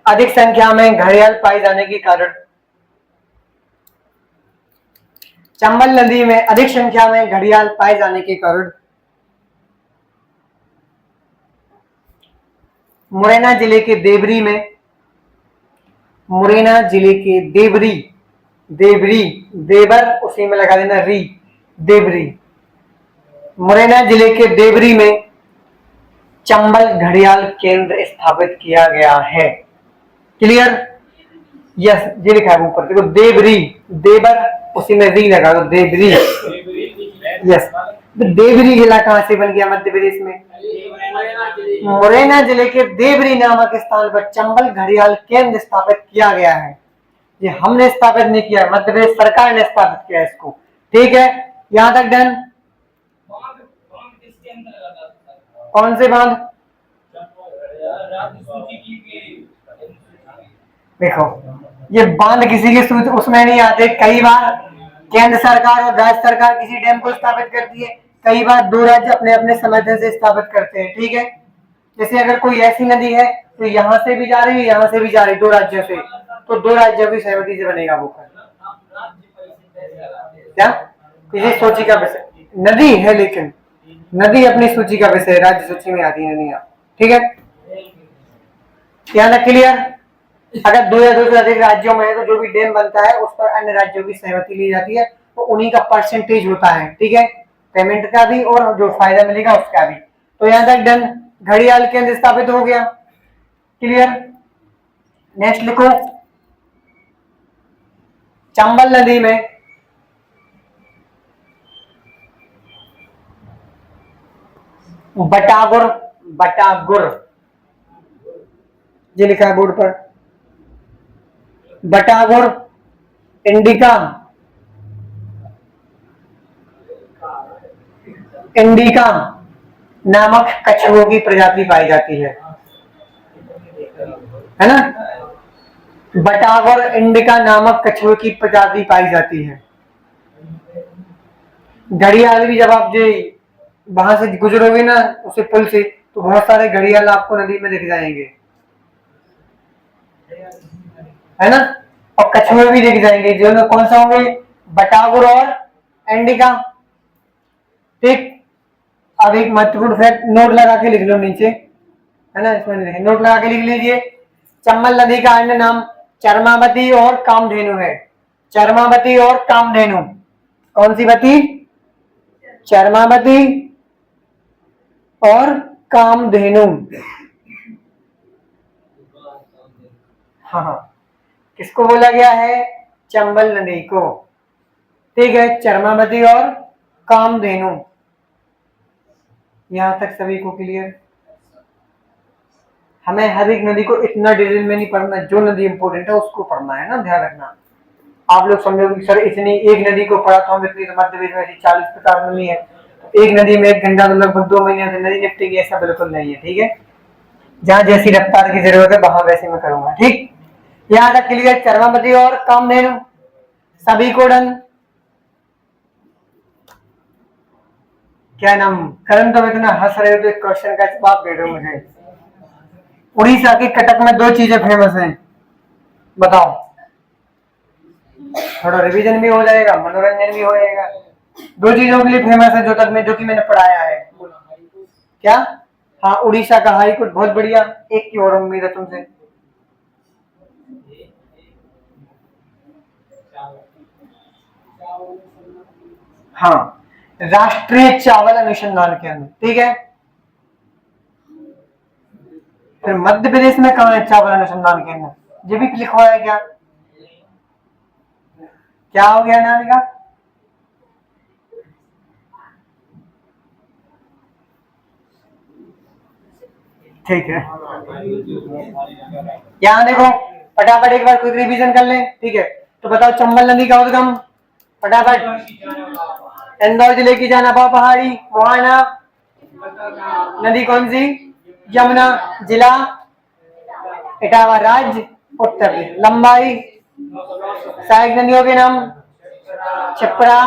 अधिक संख्या में घड़ियाल पाए जाने के कारण, चंबल नदी में अधिक संख्या में घड़ियाल पाए जाने के कारण मुरैना जिले के देवरी में, मुरैना जिले के देवरी, देवरी, देवर उसी में लगा देना री, देवरी, मुरैना जिले के देवरी में चंबल घड़ियाल केंद्र स्थापित किया गया है। क्लियर? यस, ये लिखा है ऊपर देखो, देवरी, देवर उसी में री लगा दो, देवरी। यस, देवरी जिला कहां से बन गया? मध्य प्रदेश में। मुरैना जिले के देवरी नामक स्थान पर चंबल घड़ियाल केंद्र स्थापित किया गया है। ये हमने स्थापित नहीं किया, मध्य प्रदेश सरकार ने स्थापित किया इसको, ठीक है। यहां तक डन। कौन से बांध? देखो, ये बांध किसी की सूची उसमें नहीं आते। कई बार केंद्र सरकार और राज्य सरकार किसी डैम को स्थापित करती है, कई बार दो राज्य अपने अपने समर्थन से स्थापित करते हैं, ठीक है। जैसे अगर कोई ऐसी नदी है तो यहाँ से भी जा रही है, यहाँ से भी जा रही है, दो राज्यों से, तो दो राज्यों की सहमति से बनेगा वो कर। क्या? किसी सूची का विषय नदी है, लेकिन नदी अपनी सूची का विषय, राज्य सूची में आती है नदियां, ठीक है। क्या ना, क्लियर? अगर दो या दो से अधिक राज्यों में है तो जो भी डैम बनता है उस पर अन्य राज्यों की सहमति ली जाती है, तो उन्हीं का परसेंटेज होता है, ठीक है, पेमेंट का भी और जो फायदा मिलेगा उसका भी। तो यहाँ तक डन, घड़ियाल केंद्र स्थापित हो गया, क्लियर। नेक्स्ट लिखो, चंबल नदी में बटागुर, बटागुर ये लिखा है बोर्ड पर, बटागुर इंडिका, इंडिका नामक कछुओं की प्रजाति पाई जाती है ना। बटागुर इंडिका नामक कछुओं की प्रजाति पाई जाती है। घड़ियाल भी जब आप जो वहां से गुजरोगे ना उसे पुल से, तो बहुत सारे घड़ियाल आपको नदी में दिख जाएंगे, है ना। और कछुए भी दिख जाएंगे, जो कौन सा होंगे? बटागुर और इंडिका, ठीक। अब एक महत्वपूर्ण फैक्ट नोट लगा के लिख लो नीचे, है ना, इसमें नोट लगा के लिख लीजिए। चंबल नदी का अन्य नाम चरमावती और कामधेनु है। चरमावती और कामधेनु, कौन सी वती? चरमावती और कामधेनु, हाँ हाँ, किसको बोला गया है? चंबल नदी को। ठीक है, चरमावती और कामधेनु, यहां तक सभी को क्लियर? हमें हर एक नदी को इतना डिटेल में नहीं पढ़ना, जो नदी इंपोर्टेंट है उसको पढ़ना है ना, ध्यान रखना। आप लोग समझोगे सर इतनी एक नदी को पढ़ा तो हम इतनी मध्य प्रदेश में 40-50 नदी है, एक नदी में 1 घंटा तो लगभग 2 महीने से नदी निपटेगी, ऐसा बिल्कुल नहीं है। ठीक है, जहां जैसी रफ्तार की जरूरत है वहां वैसे मैं करूंगा। ठीक, यहाँ तक क्लियर? चरमावती और कामधेनु सभी को डन? क्या नाम करण, तुम इतना हंस रहे हो तो एक क्वेश्चन का जवाब दे दो मुझे। उड़ीसा के कटक में 2 चीजें फेमस हैं, बताओ। थोड़ा रिवीजन भी हो जाएगा, मनोरंजन भी हो जाएगा। 2 चीजों के लिए फेमस है जो कि मैंने पढ़ाया है। क्या? हाँ, उड़ीसा का हाई कोर्ट, बहुत बढ़िया। एक की और उम्मीद है तुमसे। हाँ, राष्ट्रीय चावल अनुसंधान केंद्र। ठीक है, फिर मध्य प्रदेश में कहाँ है चावल अनुसंधान केंद्र? ये भी लिखवा है क्या? क्या हो गया नालिका? ठीक है, यहाँ देखो फटाफट एक बार क्विक रिवीजन कर लें। ठीक है, तो बताओ चंबल नदी का उद्गम फटाफट। इंदौर जिले की जहानाबाद पहाड़ी, मोहाना नदी कौन सी? यमुना। जिला इटावा, राज्य उत्तर प्रदेश। लंबाई सहायक नदियों के नाम छिप्रा,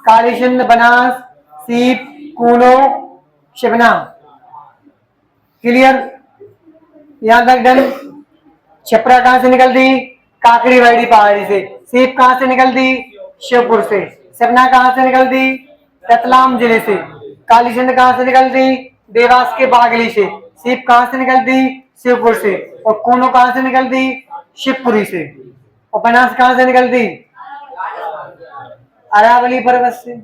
काली सिंध, बनास, सीप, कूनो, शिवना। क्लियर? यहां तक डन? छिप्रा कहां से निकलती? काकड़ी वाड़ी पहाड़ी से। सीप कहां से निकलती? शिवपुर से। शिवना कहां से निकलती? रतलाम जिले से। काली सिंध कहां से निकलती? देवास के बागली से। सीप कहां से निकलती? शिवपुर से। और कूनो कहां से निकलती? शिवपुरी से। और बनास कहां से निकलती? अरावली पर्वत से।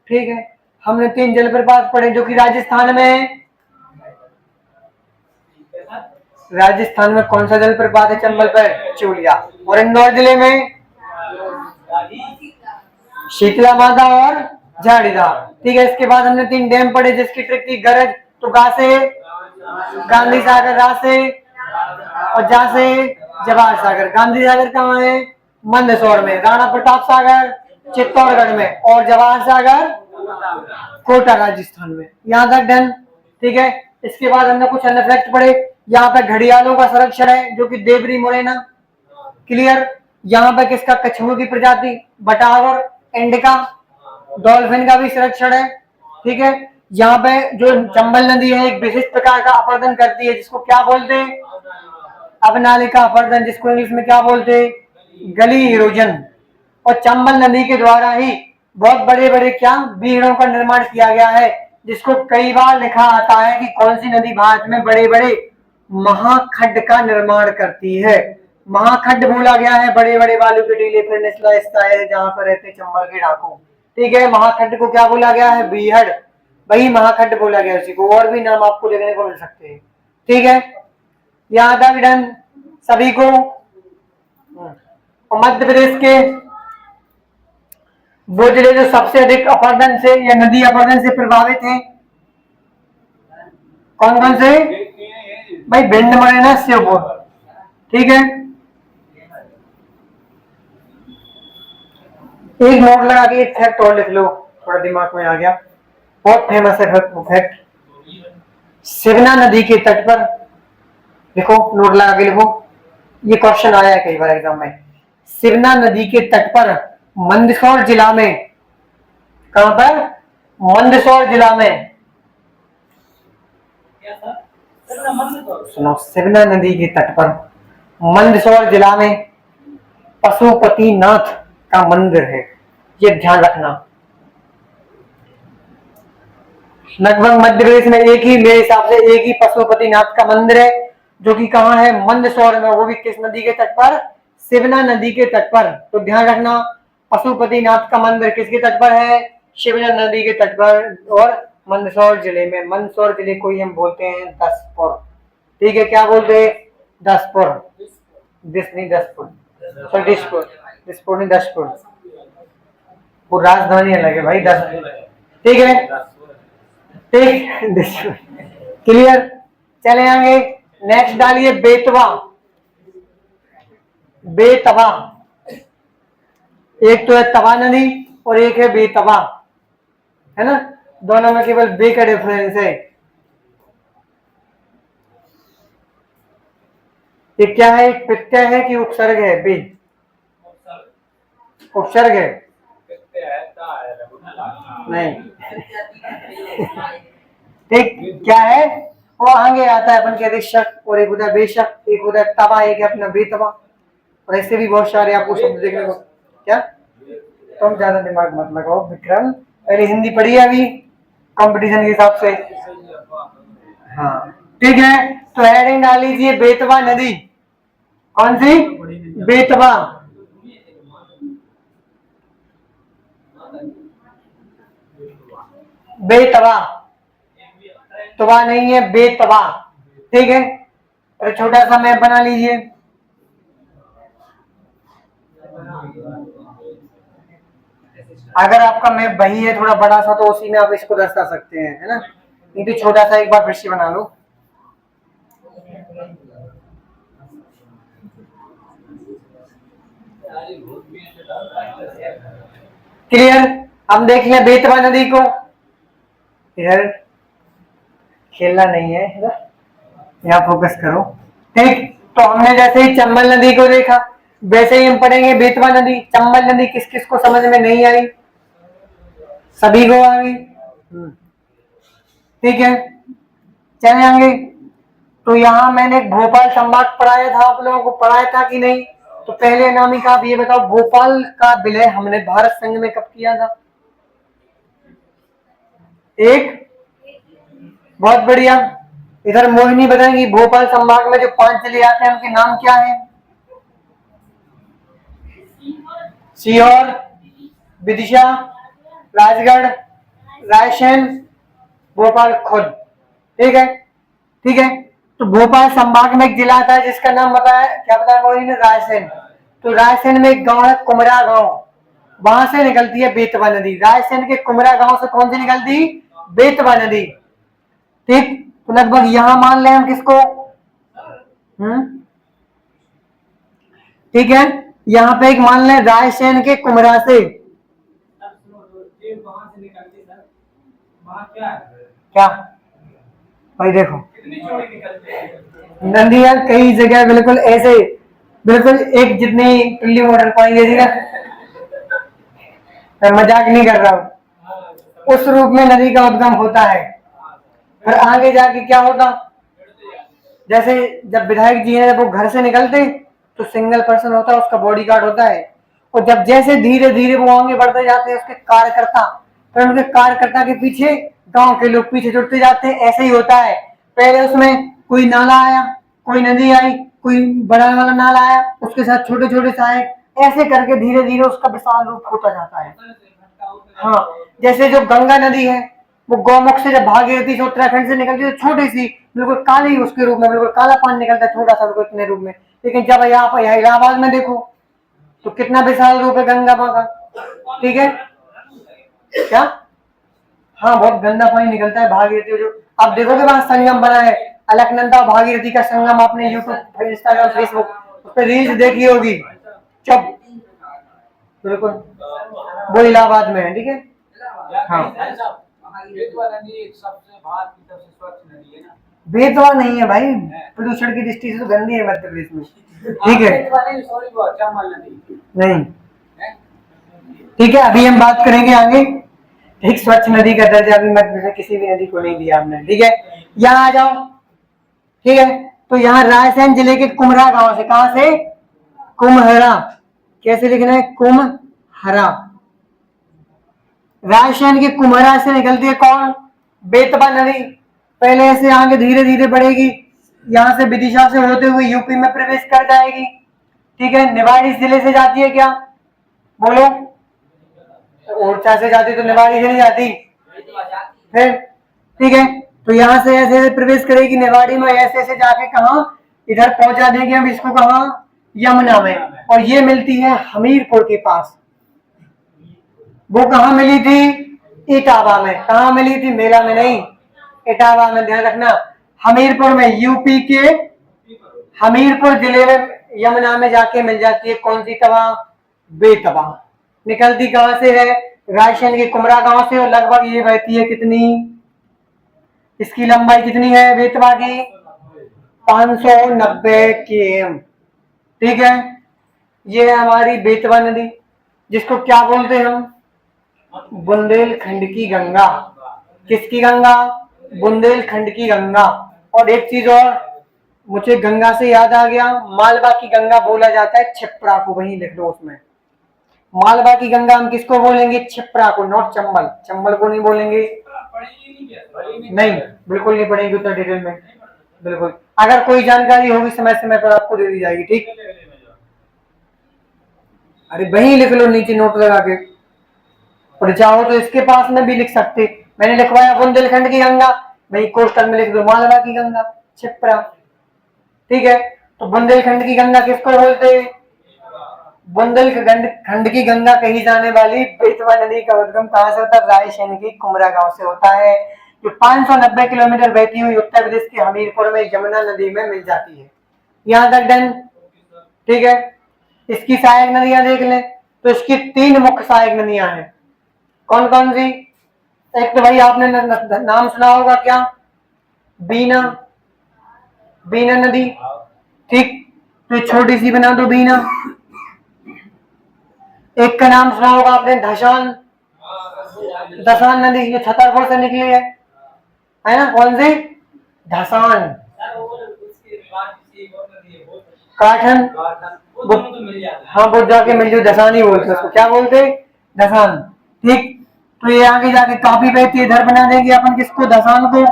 ठीक है, हमने 3 जलप्रपात पढ़े जो कि राजस्थान में है। राजस्थान में कौन सा जलप्रपात है चंबल पर? चूलिया। और इंदौर जिले में शीतला माता और झाड़ीदा। ठीक है, इसके बाद हमने 3 डैम पढ़े जिसकी ट्रिक थी गरज, तो गा से गांधी सागर, रा से और जा से जवाहर सागर। गांधी सागर कहाँ है? मंदसौर में। राणा प्रताप सागर चित्तौड़गढ़ में। और जवाहर सागर कोटा राजस्थान में। यहाँ तक डन? ठीक है, इसके बाद हमने कुछ अन्य फैक्ट पढ़े। यहाँ पे घड़ियालों का संरक्षण है जो कि देवरी मोरेना। क्लियर? यहाँ पे किसका? कछुओं की प्रजाति बटावर, इंडिका, डॉल्फिन का भी संरक्षण है। ठीक है, यहाँ पे जो चंबल नदी है एक विशिष्ट प्रकार का अपरदन करती है जिसको क्या बोलते हैं? अवनालिका अपरदन, जिसको इंग्लिश में क्या बोलते हैं? गली इरोजन। और चंबल नदी के द्वारा ही बहुत बड़े बड़े क्या बीहड़ों का निर्माण किया गया है, जिसको कई बार लिखा आता है कि कौन सी नदी भारत में बड़े बड़े महाखड्ड का निर्माण करती है। महाखड्ड बोला गया है बड़े बड़े बालू के टीले फिर निचला हिस्सा है जहां पर रहते चंबल के डाकू। ठीक है, महाखड्ड को क्या बोला गया है? बीहड़। वही महाखड्ड बोला गया, उसी को और भी नाम आपको देखने को मिल सकते हैं। ठीक है, यहाँ तक डन सभी को? मध्य प्रदेश के वो जिले जो सबसे अधिक अपरदन से या नदी अपरदन से प्रभावित हैं, कौन कौन से? भाई भिंड, मुरैना, श्योपुर। ठीक है, एक नोट लगा के एक फैक्ट और लिख लो, थोड़ा दिमाग में आ गया। बहुत फेमस है फैक्ट। शिवना नदी के तट पर, देखो नोट लगा के लिखो, ये क्वेश्चन आया है कई बार एग्जाम में। शिवना नदी के तट पर मंदसौर जिला में, कहां पर? मंदसौर जिला में। सुनो, शिवना नदी के तट पर मंदसौर जिला में पशुपतिनाथ का मंदिर है, ये ध्यान रखना। लगभग मध्य प्रदेश में एक ही, मेरे हिसाब से एक ही पशुपतिनाथ का मंदिर है जो कि कहां है? मंदसौर में। वो भी किस नदी के तट पर? शिवना नदी के तट पर। तो ध्यान रखना, पशुपतिनाथ का मंदिर किसके तट पर है? शिवना नदी के तट पर, और मंदसौर जिले में। मंदसौर जिले को ही हम बोलते हैं 10 ठीक है, क्या बोलते हैं? दसपुर, दिस नहीं दसपुर, सॉरी दिसपुर, दिसपुर नहीं दसपुर, वो राजधानी अलग है भाई दसपुर, ठीक है, ठीक दिसपुर, क्लियर। चले आगे, नेक्स्ट डालिए बेतवा, बेतवा, एक तो है तवा नदी और एक है बेतवा, है ना, दोनों में केवल बे का डिफरेंस है। ये क्या है, एक प्रत्यय है कि उपसर्ग है? बे उपसर्ग है, नहीं ठीक, क्या है वो आगे आता है, अपन कहते शक, और एक होता है बेशक, एक होता है तवा, एक है अपना बेतवा, और ऐसे भी बहुत सारे आपको शब्द देखने को। क्या तुम ज्यादा दिमाग मत लगाओ विक्रम, पहले हिंदी पढ़ी है अभी कंपटीशन के हिसाब से। हाँ ठीक है, तो हेडिंग डाल लीजिए बेतवा नदी। कौन सी? बेतवा। बेतवा, तवा नहीं है, बेतवा, ठीक है। तो छोटा सा मैप बना लीजिए। अगर आपका मैप वही है थोड़ा बड़ा सा तो उसी में आप इसको दर्शा सकते हैं, है ना, नहीं तो छोटा सा एक बार फिर से बना लो। क्लियर। हम देख लें बेतवा नदी को, इधर खेलना नहीं है, यहाँ फोकस करो, ठीक। तो हमने जैसे ही चंबल नदी को देखा वैसे ही हम पढ़ेंगे बेतवा नदी। चंबल नदी किस किस को समझ में नहीं आई? सभी को आ गई, ठीक है। चले आगे, तो यहाँ मैंने भोपाल संभाग पढ़ाया था, आप लोगों को पढ़ाया था कि नहीं? तो पहले अनामिका आप ये बताओ, भोपाल का विलय हमने भारत संघ में कब किया था? एक, बहुत बढ़िया। इधर मोहिनी बताएंगी भोपाल संभाग में जो 5 जिले आते हैं उनके नाम क्या है? सीहोर, विदिशा, राजगढ़, रायसेन, भोपाल खुद, ठीक है, ठीक है। तो भोपाल संभाग में एक जिला आता है जिसका नाम बताया, क्या बताया मोहिनी ने? रायसेन। तो रायसेन में एक गांव है कुमरा गांव, वहां से निकलती है बेतवा नदी। रायसेन के कुमरा गांव से कौन सी निकलती? बेतवा नदी, ठीक। तो लगभग यहां मान लें हम किसको, ठीक है, यहाँ पे एक मान लें रायसेन के कुमरा से, क्या भाई देखो नदियां कई जगह बिल्कुल ऐसे, बिल्कुल एक जितनी टुल्ली मॉडल पाएंगे जी ना, मैं मजाक नहीं कर रहा हूं, उस रूप में नदी का उद्गम होता है। फिर आगे जाके क्या होता, जैसे जब विधायक जी हैं जब वो घर से निकलते तो सिंगल पर्सन होता है, उसका बॉडी गार्ड होता है, और जब जैसे धीरे धीरे वो आगे बढ़ते जाते हैं उसके कार्यकर्ता, फिर उनके कार्यकर्ता के पीछे गांव के लोग पीछे जुड़ते जाते हैं। ऐसे ही होता है, पहले उसमें कोई नाला आया, कोई नदी आई, कोई बड़ा वाला नाला आया, उसके साथ छोटे छोटे सहायक, ऐसे करके धीरे धीरे उसका विशाल रूप होता जाता है। हाँ, जैसे जो गंगा नदी है वो गौमुख से जब भागीरथी से उत्तराखंड से निकलती है तो छोटी सी बिल्कुल काली उसके रूप में, बिल्कुल काला पानी निकलता है छोटा सा बिल्कुल इतने रूप में, लेकिन जब यहाँ पर इलाहाबाद में देखो तो कितना विशाल रूप है गंगा माँ का, ठीक है। क्या? हाँ, बहुत गंदा पानी निकलता है भागीरथी, जो आप देखोगे वहां संगम बना है, अलकनंदा और भागीरथी का संगम, आपने यूट्यूब, इंस्टाग्राम, फेसबुक उस पर रील्स देखी होगी, चुप, बिल्कुल वो इलाहाबाद में है, ठीक है। हाँ, बेतवा नहीं है भाई, प्रदूषण की दृष्टि से तो गंदी है मध्य प्रदेश में, ठीक है, नहीं, ठीक है। अभी हम बात करेंगे आगे, एक स्वच्छ नदी का दर्जा अभी मध्य प्रदेश किसी भी नदी को नहीं दिया हमने, ठीक है। यहाँ आ जाओ, ठीक है। तो यहाँ रायसेन जिले के कुम्हरा गांव से, कहां से? कुम्हरा, कैसे लिखना है? कुम्हरा। रायसेन के कुम्हरा से निकलती है कौन? बेतवा नदी। पहले ऐसे आगे धीरे धीरे बढ़ेगी, यहाँ से विदिशा से होते हुए यूपी में प्रवेश कर जाएगी, ठीक है। निवाड़ी जिले से जाती है क्या? बोलो, ओरछा से जाती तो निवाड़ी से नहीं जाती, फिर ठीक है। तो यहाँ से ऐसे ऐसे प्रवेश करेगी निवाड़ी में, ऐसे ऐसे जाके कहा इधर पहुंचा देंगे हम इसको कहाँ, यमुना में, और ये मिलती है हमीरपुर के पास। वो कहाँ मिली थी, इटावा में। कहाँ मिली थी, मेला में नहीं, इटावा में, ध्यान रखना। हमीरपुर में, यूपी के हमीरपुर जिले में यमुना में जाके मिल जाती है। कौन सी तवा, बेतवा। निकलती कहां से है, रायसेन के कुमरा गांव से, और लगभग ये बहती है कितनी, इसकी लंबाई कितनी है बेतवा की, 590 km। ठीक है, ये है हमारी बेतवा नदी, जिसको क्या बोलते हैं हम, बुंदेलखंड की गंगा। किसकी गंगा, बुंदेलखंड की गंगा। और एक चीज और, मुझे गंगा से याद आ गया, मालवा की गंगा बोला जाता है छिप्रा को, वहीं लिख दो उसमें। मालवा की गंगा हम किसको बोलेंगे, छिप्रा को, नॉट चंबल। चंबल को नहीं बोलेंगे, नहीं, बिल्कुल नहीं पढ़ेंगे उतना डिटेल में, बिल्कुल। अगर कोई जानकारी होगी समय समय पर आपको दे दी जाएगी, ठीक। अरे वहीं लिख लो नीचे नोट लगा के, और चाहो तो इसके पास में भी लिख सकते। मैंने लिखवाया बुंदेलखंड की गंगा, वही कोस्टल में लिख दो मालवा की गंगा, छिप्रा। ठीक है, तो बुंदेलखंड की गंगा किसको बोलते हैं, बुंदेलखंड की गंगा कही जाने वाली बेतवा नदी का उद्गम कहां से होता है, रायसेन के कुमरा गांव से होता है, जो 590 किलोमीटर बहती हुई उत्तर प्रदेश के हमीरपुर में यमुना नदी में मिल जाती है। यहां तक डन, ठीक है। इसकी सहायक नदियां देख लें, तो इसकी 3 मुख्य सहायक नदियां हैं। कौन कौन सी, एक तो भाई आपने नाम सुना होगा क्या, बीना, बीना नदी, ठीक, तो छोटी सी बना दो बीना। एक का नाम सुना होगा आपने, धसान, धसान नदी, ये छतरपुर से निकली है ना, कौन सी, धसान। काठन, हाँ वो जाके मिल जाओ, धसान ही बोलते उसको, क्या बोलते, धसान। ठीक, तो ये आगे जाके काफी बहती है, इधर बना देंगे अपन किसको, धसान को।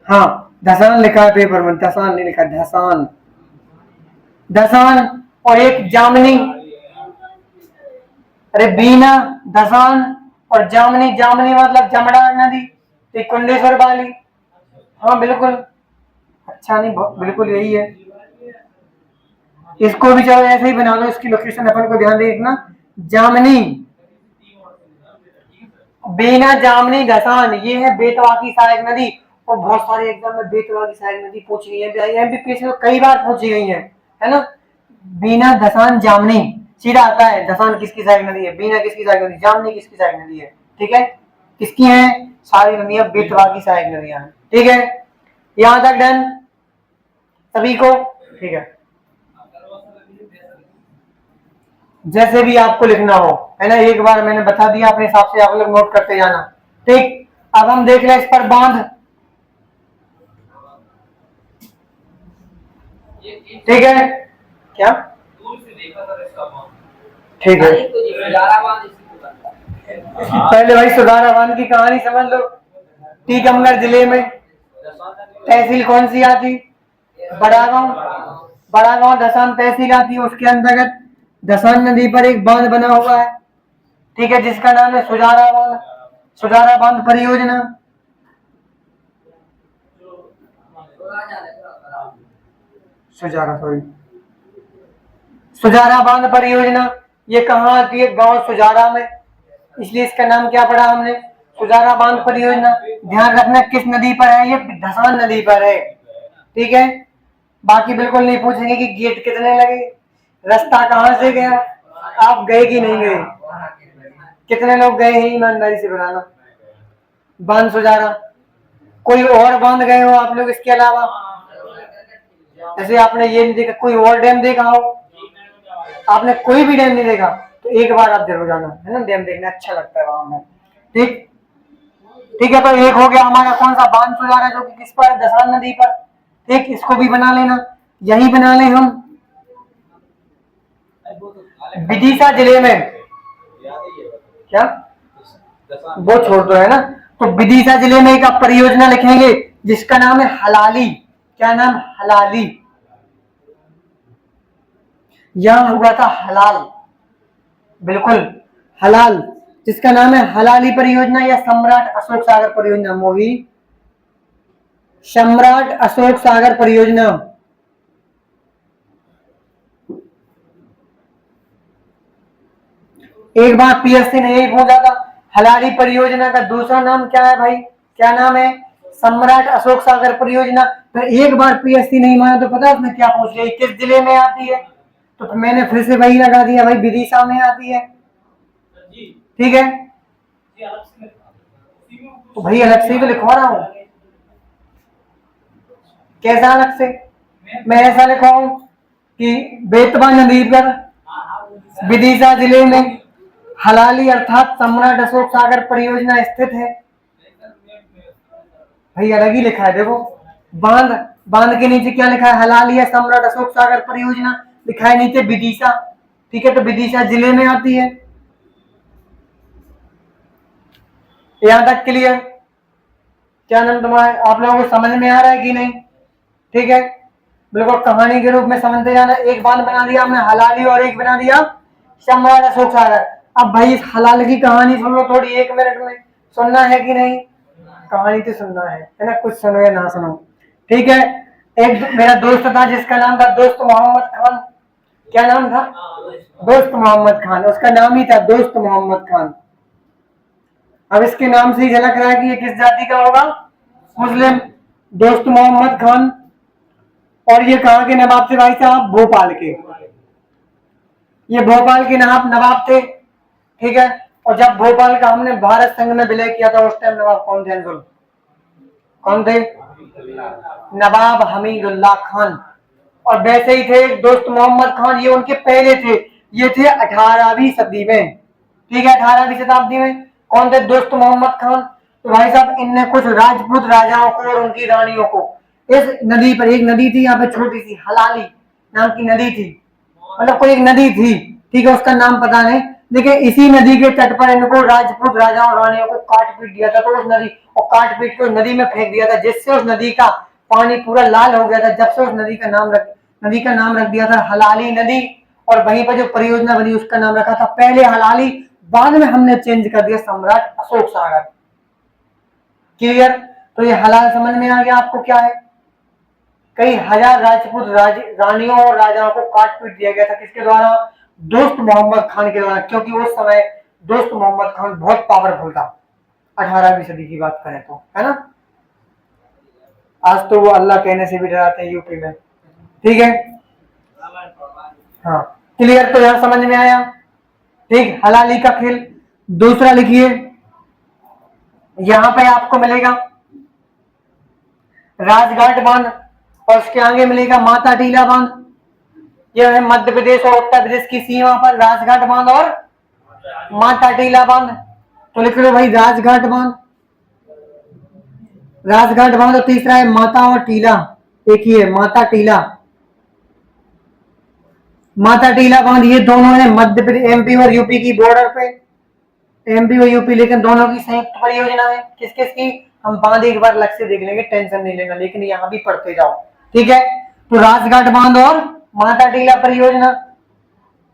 हाँ, धसान लिखा है पेपर में, धसान नहीं लिखा, धसान, धसान। और एक जामनी, अरे बीना, धसान और जामनी। जामनी मतलब जमड़ा नदी, तो कुंडेश्वर वाली। हाँ बिल्कुल, अच्छा नहीं, बिल्कुल यही है। इसको भी चाहे ऐसे ही बना लो, इसकी लोकेशन अपन को ध्यान देखना, जामनी, बीना, जामनी, धसान, ये है बेतवा की सहायक नदी। और बहुत सारे एग्जाम में बेतवा की सहायक नदी पूछी गई है, एमपीपीएससी में कई बार पूछी गई है ना। बीना, धसान, जामनी, सीधा आता है, धसान किसकी सहायक नदी है, बीना किसकी सहायक नदी, जामनी किसकी सहायक नदी है, ठीक है। किसकी है, सारी नदियां बेतवा की सहायक नदियां हैं, ठीक है। यहां तक डन सभी को, ठीक है। जैसे भी आपको लिखना हो, है ना, एक बार मैंने बता दिया, अपने हिसाब से आप लोग नोट करते जाना, ठीक। अब हम देख रहे हैं इस पर बांध, ठीक है, क्या, ठीक है। पहले भाई सुधारा बांध की कहानी समझ लो। टीकमगढ़ जिले में तहसील कौन सी आती, बड़ा गांव, बड़ा गांव धसान तहसील आती है, उसके अंतर्गत धसान नदी पर एक बांध बना हुआ है, ठीक है, जिसका नाम है सुजारा बांध, सुजारा बांध परियोजना। सुजारा, सॉरी, सुजारा बांध परियोजना, ये कहाँ आती है, गांव सुजारा में, इसलिए इसका नाम क्या पड़ा हमने, सुजारा बांध परियोजना। ध्यान रखना किस नदी पर है, ये धसान नदी पर है, ठीक है। बाकी बिल्कुल नहीं पूछेंगे कि गेट कितने लगे, रास्ता कहां से गया, आप गए कि नहीं गए, कितने लोग गए हैं, ईमानदारी से बताना। बांध सुजारा, कोई और बांध गए हो आप लोग इसके अलावा, जैसे आपने ये नहीं देखा, कोई और डैम देखा हो, आपने कोई भी डैम नहीं देखा, तो एक बार आप जरूर जाना, है ना, डैम देखना अच्छा लगता है वहां में, ठीक, ठीक है। तो एक हो गया हमारा कौन सा, बांध सुजारा, जो कि किस पर, धसान नदी पर, ठीक, इसको भी बना लेना। यही बना ले हम विदिशा जिले में, क्या, वो छोड़ दो, है ना। तो विदिशा जिले में एक आप परियोजना लिखेंगे जिसका नाम है हलाली, क्या नाम, हलाली। यहां हुआ था हलाल, बिल्कुल हलाल, जिसका नाम है हलाली परियोजना या सम्राट अशोक सागर परियोजना। मोही सम्राट अशोक सागर परियोजना, एक बार पीएससी ने यही पूछा था। हलाली परियोजना का दूसरा नाम क्या है भाई, क्या नाम है, सम्राट अशोक सागर परियोजना। तो एक बार पीएससी नहीं माना तो पता है उसने क्या पूछ लिया, किस जिले में आती है, तो मैंने फिर से वही लगा दिया भाई, विदिशा में आती है। ठीक है, तो भाई अलग से ही तो लिखवा रहा हूं, कैसा अलग से, मैं ऐसा लिखा हूं कि बेतवा नदी पर विदिशा जिले में हलाली अर्थात सम्राट अशोक सागर परियोजना स्थित है। भाई अलग ही लिखा है, देखो बांध, बांध के नीचे क्या लिखा है, हलाली या सम्राट अशोक सागर परियोजना, लिखा है नीचे विदिशा। ठीक है, तो विदिशा जिले में आती है। यहां तक क्लियर, क्या नाम तुम्हारा, आप लोगों को समझ में आ रहा है कि नहीं? ठीक है, बिल्कुल कहानी के रूप में समझते जाना। एक बांध बना दिया हमने हलाली और एक बना दिया सम्राट अशोक सागर। अब भाई इस हलाल की कहानी सुन लो थोड़ी, 1 मिनट में, सुनना है कि नहीं? कहानी तो सुनना है ना, कुछ सुनो या ना सुनो। ठीक है, एक मेरा दोस्त था जिसका नाम था दोस्त मोहम्मद खान। क्या नाम था? दोस्त मोहम्मद खान, उसका नाम ही था दोस्त मोहम्मद खान। अब इसके नाम से ही झलक रहा है कि ये किस जाति का होगा, मुस्लिम। दोस्त मोहम्मद खान, और ये कहाँ के नवाब थे भाई साहब? भोपाल के। ये भोपाल के नवाब थे। ठीक है, और जब भोपाल का हमने भारत संघ में विलय किया था उस टाइम नवाब कौन थे अंजुल? कौन थे? नवाब हमीदुल्लाह खान। और वैसे ही थे दोस्त मोहम्मद खान, ये उनके पहले थे, ये थे 18वीं सदी में। ठीक है, 18वीं शताब्दी में। कौन थे? दोस्त मोहम्मद खान। तो भाई साहब इनने कुछ राजपूत राजाओं को और उनकी रानियों को इस नदी पर, एक नदी थी यहाँ पे छोटी सी हलाली नाम की नदी थी, मतलब कोई एक नदी थी, ठीक है, उसका नाम पता नहीं, लेकिन इसी नदी के तट पर इनको राजपूत राजाओं रानियों को काट पीट दिया था। तो उस नदी और काट पीट के उस नदी में फेंक दिया था, जिससे उस नदी का पानी पूरा लाल हो गया था। जब से उस नदी का नाम रख दिया था हलाली नदी। और वहीं पर जो परियोजना बनी उसका नाम रखा था पहले हलाली, बाद में हमने चेंज कर दिया सम्राट अशोक सागर। क्लियर? तो ये हलाल समझ में आ गया आपको क्या है? कई हजार राजपूत रानियों और राजाओं को काट पीट दिया गया था, किसके द्वारा? दोस्त मोहम्मद खान के द्वारा, क्योंकि उस समय दोस्त मोहम्मद खान बहुत पावरफुल था। 18वीं सदी की बात करें तो, है ना। आज तो वो अल्लाह कहने से भी डराते हैं यूपी में। ठीक है, हाँ क्लियर, तो यहां समझ में आया। ठीक, हलाली का खेल। दूसरा लिखिए, यहां पे आपको मिलेगा राजघाट बांध, और उसके आगे मिलेगा माता टीला बांध। यह है मध्य प्रदेश और उत्तर प्रदेश की सीमा पर राजघाट बांध और माता टीला बांध। तो लिख लो भाई राजघाट बांध, राजघाट बांध। और तीसरा है माता और टीला, एक ही है माता टीला। माता टीला बांध ये दोनों है मध्य प्रदेश, एमपी और यूपी की बॉर्डर पे, एमपी और यूपी, लेकिन दोनों की संयुक्त परियोजना है। किस किस की? हम बांध एक बार अलग से देख लेंगे, टेंशन नहीं लेना, लेकिन यहाँ भी पढ़ते जाओ। ठीक है, तो राजघाट बांध और माता टीला परियोजना।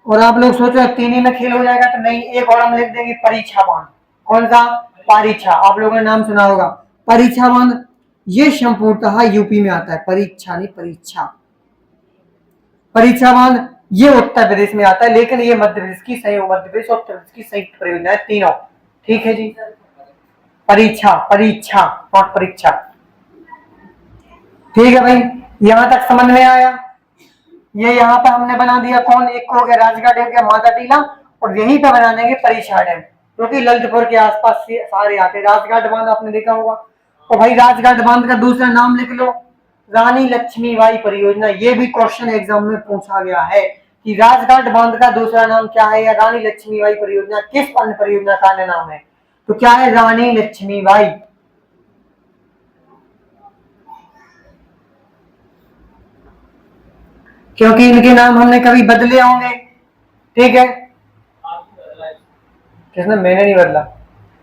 और आप लोग सोचो तीन ही में खेल हो जाएगा, तो नहीं, एक और हम लिख देंगे परीक्षा बांध। कौन सा? परीक्षा, आप लोगों ने नाम सुना होगा परीक्षा बांध। ये संपूर्णतः यूपी में आता है, परीक्षा नहीं, परीक्षा। परीक्षा बांध ये उत्तर प्रदेश में आता है, लेकिन ये मध्य प्रदेश की संयुक्त, मध्य प्रदेश और उत्तर प्रदेश की संयुक्त परियोजना है तीनों। ठीक है जी, परीक्षा, परीक्षा नॉट परीक्षा। ठीक है भाई, यहां तक समझ में आया। ये यहाँ पे हमने बना दिया, कौन? एक को हो गया राजघाट, एक गया माता टीला, और यहीं पे बना देंगे परीक्षा डैम, क्योंकि ललितपुर के आसपास से सारे आते। राजघाट बांध आपने देखा होगा। तो भाई राजघाट बांध का दूसरा नाम लिख लो, रानी लक्ष्मीबाई परियोजना। ये भी क्वेश्चन एग्जाम में पूछा गया है कि राजघाट बांध का दूसरा नाम क्या है, या रानी लक्ष्मीबाई परियोजना किस अन्य परियोजना का अन्य नाम है? तो क्या है? रानी लक्ष्मीबाई। क्योंकि इनके नाम हमने कभी बदले होंगे। ठीक है, किसने? मैंने नहीं बदला।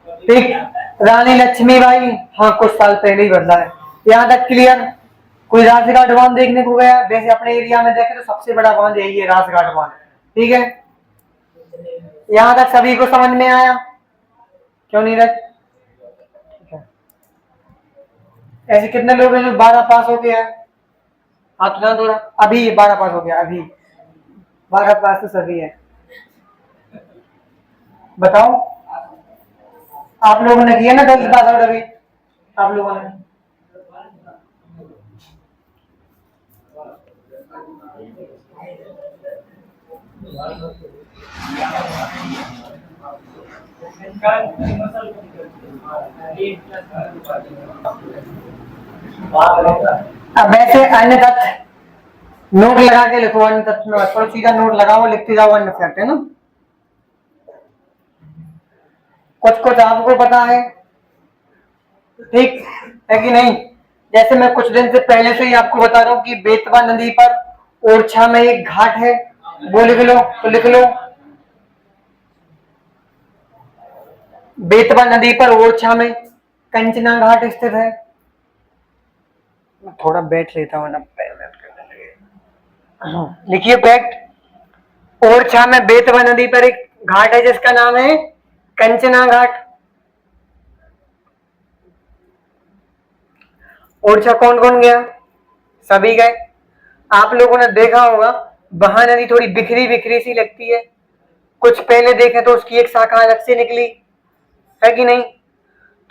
ठीक, रानी लक्ष्मीबाई, हाँ कुछ साल पहले ही बदला है। यहाँ तक क्लियर? कोई राजघाट बांध देखने को गया? वैसे अपने एरिया में देखे तो सबसे बड़ा बांध यही है, राजघाट बांध। ठीक है, यहाँ तक सभी को समझ में आया? क्यों नीरज? ठीक है, ऐसे कितने लोग हैं जो 12 पास हो गया है? हाथ उठा दो। अभी 12 पास हो गया, अभी 12 पास तो सभी है। बताओ, आप लोगों ने किया ना 10 पास आउट अभी? आप लोगों ने अब वैसे अन्य तथ्य नोट लगा के लिखो, अन्य तथ्य में थोड़ा सीधा नोट लगाओ, लिखते जाओ अन्य फैक्ट, है ना। कुछ कुछ आपको पता है, ठीक है कि नहीं। जैसे मैं कुछ दिन से पहले से ही आपको बता रहा हूँ कि बेतवा नदी पर ओरछा में एक घाट है, वो लिख लो, तो लिख लो बेतवा नदी पर ओरछा में कंचना घाट स्थित है। मैं थोड़ा बैठ लेता हूँ ना, लिखिए फैक्ट, ओरछा में बेतवा नदी पर एक घाट है जिसका नाम है कंचना घाट। ओरछा कौन कौन गया? सभी गए। आप लोगों ने देखा होगा वहां नदी थोड़ी बिखरी बिखरी सी लगती है, कुछ पहले देखे तो उसकी एक शाखा अलग से निकली है कि नहीं।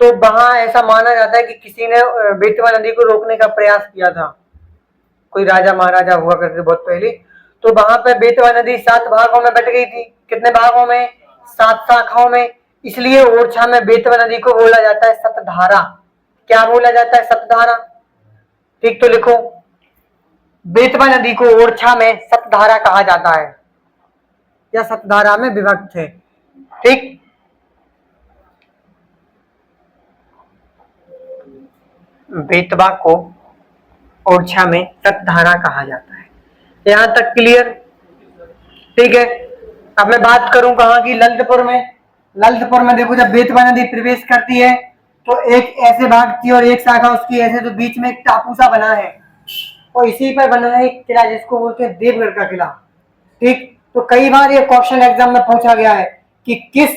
तो वहां ऐसा माना जाता है कि किसी ने बेतवा नदी को रोकने का प्रयास किया था, कोई राजा महाराजा हुआ करते बहुत पहले। तो वहां पर बेतवा नदी 7 भागों में बट गई थी। कितने भागों में? 7 शाखाओं में। इसलिए ओरछा में बेतवा नदी को बोला जाता है सतधारा। क्या बोला जाता है? सतधारा। ठीक, तो लिखो बेतवा नदी को ओरछा में सतधारा कहा जाता है, या सतधारा में विभक्त है। ठीक, बेतवा को ओरछा में सतधारा कहा जाता है। यहां तक क्लियर? ठीक है। अब मैं बात करूं कहां की? ललितपुर में। ललितपुर में देखो, जब बेतवा नदी प्रवेश करती है तो एक ऐसे भागती है और एक शाखा उसकी ऐसे, तो बीच में एक टापू सा बना है और इसी पर बना है एक किला जिसको बोलते हैं देवगढ़ का किला। ठीक, तो कई बार ये क्वेश्चन एग्जाम में पूछा गया है कि किस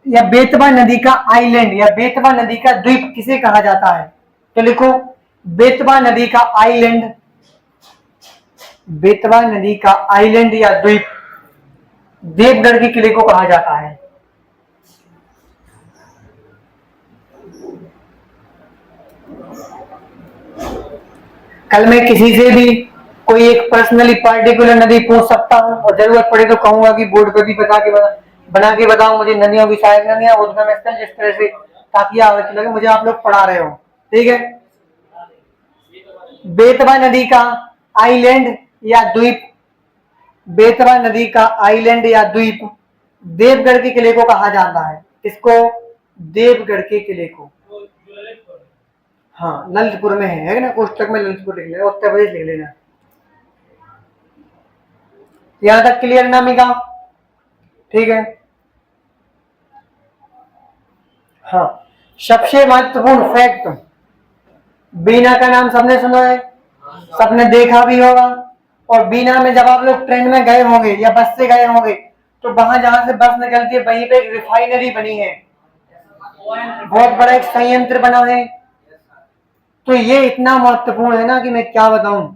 या बेतवा नदी का आइलैंड या बेतवा नदी का द्वीप किसे कहा जाता है। तो लिखो बेतवा नदी का आइलैंड, बेतवा नदी का आइलैंड या द्वीप देवगढ़ के किले को कहा जाता है। कल मैं किसी से भी कोई एक पर्सनली पार्टिकुलर नदी पूछ सकता हूँ और जरूरत पड़े तो कहूंगा कि बोर्ड पे भी बना के बताओ मुझे नदियों की सहायक नदियां उद्गम स्थल, जिस तरह से ताकि आवश्यक लगे मुझे आप लोग पढ़ा रहे हो। ठीक है, बेतवा नदी का आइलैंड या द्वीप, बेतवा नदी का आइलैंड या द्वीप देवगढ़ के किले को कहा जाता है। इसको देवगढ़ के किले को, हाँ ललितपुर में है ना, पुस्तक में ललितपुर लिख लेना, उत्तर प्रदेश लिख लेना। यहां तक क्लियर नामिका? ठीक है। हाँ, सबसे महत्वपूर्ण फैक्ट, बीना का नाम सबने सुना है, सबने देखा भी होगा। और बीना में जब आप लोग ट्रेन में गए होंगे या बस से गए होंगे तो वहां जहां से बस निकलती है वहीं पे एक रिफाइनरी बनी है, बहुत बड़ा एक संयंत्र बना है। तो ये इतना महत्वपूर्ण है ना कि मैं क्या बताऊं।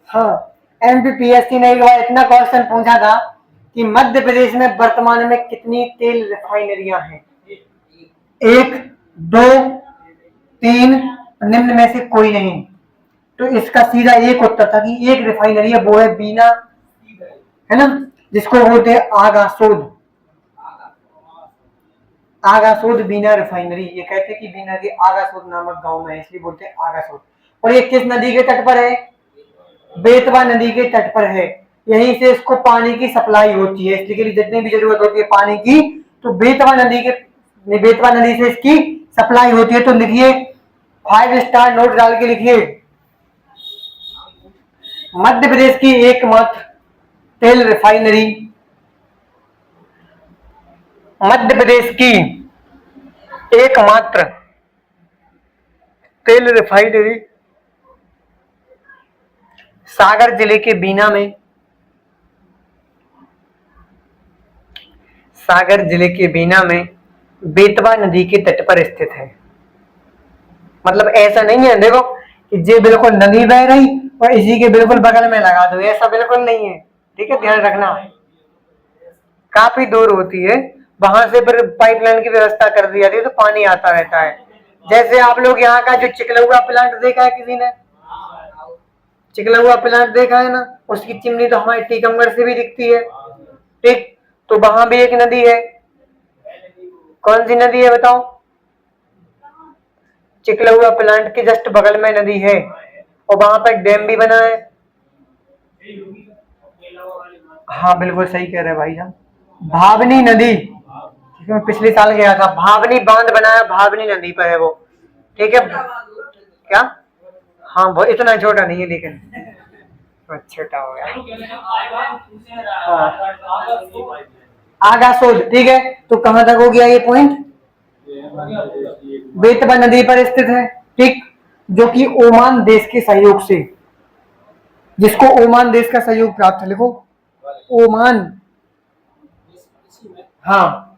हाँ, एमपीपीएससी ने एक बार इतना क्वेश्चन पूछा था कि मध्य प्रदेश में वर्तमान में कितनी तेल रिफाइनरियां हैं? 1, 2, 3, निम्न में से कोई नहीं। तो इसका सीधा एक उत्तर था कि एक रिफाइनरी है, वो है बीना, है ना, जिसको बोलते हैं आगासोद। आगासोद बीना रिफाइनरी, ये कहते हैं कि बीना के आगासोद नामक गांव में है इसलिए बोलते हैं आगासोद। और ये किस नदी के तट पर है? बेतवा नदी के तट पर है। यहीं से इसको पानी की सप्लाई होती है, इसलिए जितनी भी जरूरत होती है पानी की तो बेतवा नदी से इसकी सप्लाई होती है। तो लिखिए 5 स्टार नोट डाल के लिखिए, मध्य प्रदेश की एकमात्र तेल रिफाइनरी, मध्य प्रदेश की एकमात्र तेल रिफाइनरी सागर जिले के बीना में, सागर जिले के बीना में बेतवा नदी के तट पर स्थित है। मतलब ऐसा नहीं है देखो कि जे बिल्कुल नदी बह रही और इसी के बिल्कुल बगल में लगा दो, ऐसा बिल्कुल नहीं है। ठीक है, ध्यान रखना। काफी दूर होती है, वहां से फिर पाइपलाइन की व्यवस्था कर दी जाती है तो पानी आता रहता है। जैसे आप लोग यहाँ का जो चिकलौआ प्लांट देखा है किसी ने? चिकलौआ प्लांट देखा है ना, उसकी चिमनी तो हमारे टीकमगढ़ से भी दिखती है। ठीक, तो वहां भी एक नदी है। कौन सी नदी है बताओ? चिकलौआ प्लांट के जस्ट बगल में नदी है और वहां पर डैम भी बना है। हाँ बिल्कुल सही कह रहे हैं भाई साहब, भावनी नदी। ठीक है, मैं पिछले साल गया था, भावनी बांध बनाया, भावनी नदी पर है वो। ठीक है क्या? हाँ वो इतना छोटा नहीं है लेकिन छोटा हो गया। हाँ आगा सोच। ठीक है, तो कहां तक हो गया ये पॉइंट? बेतवा नदी पर स्थित है। ठीक, जो कि ओमान देश के सहयोग से, जिसको ओमान देश का सहयोग प्राप्त है, लिखो ओमान। हाँ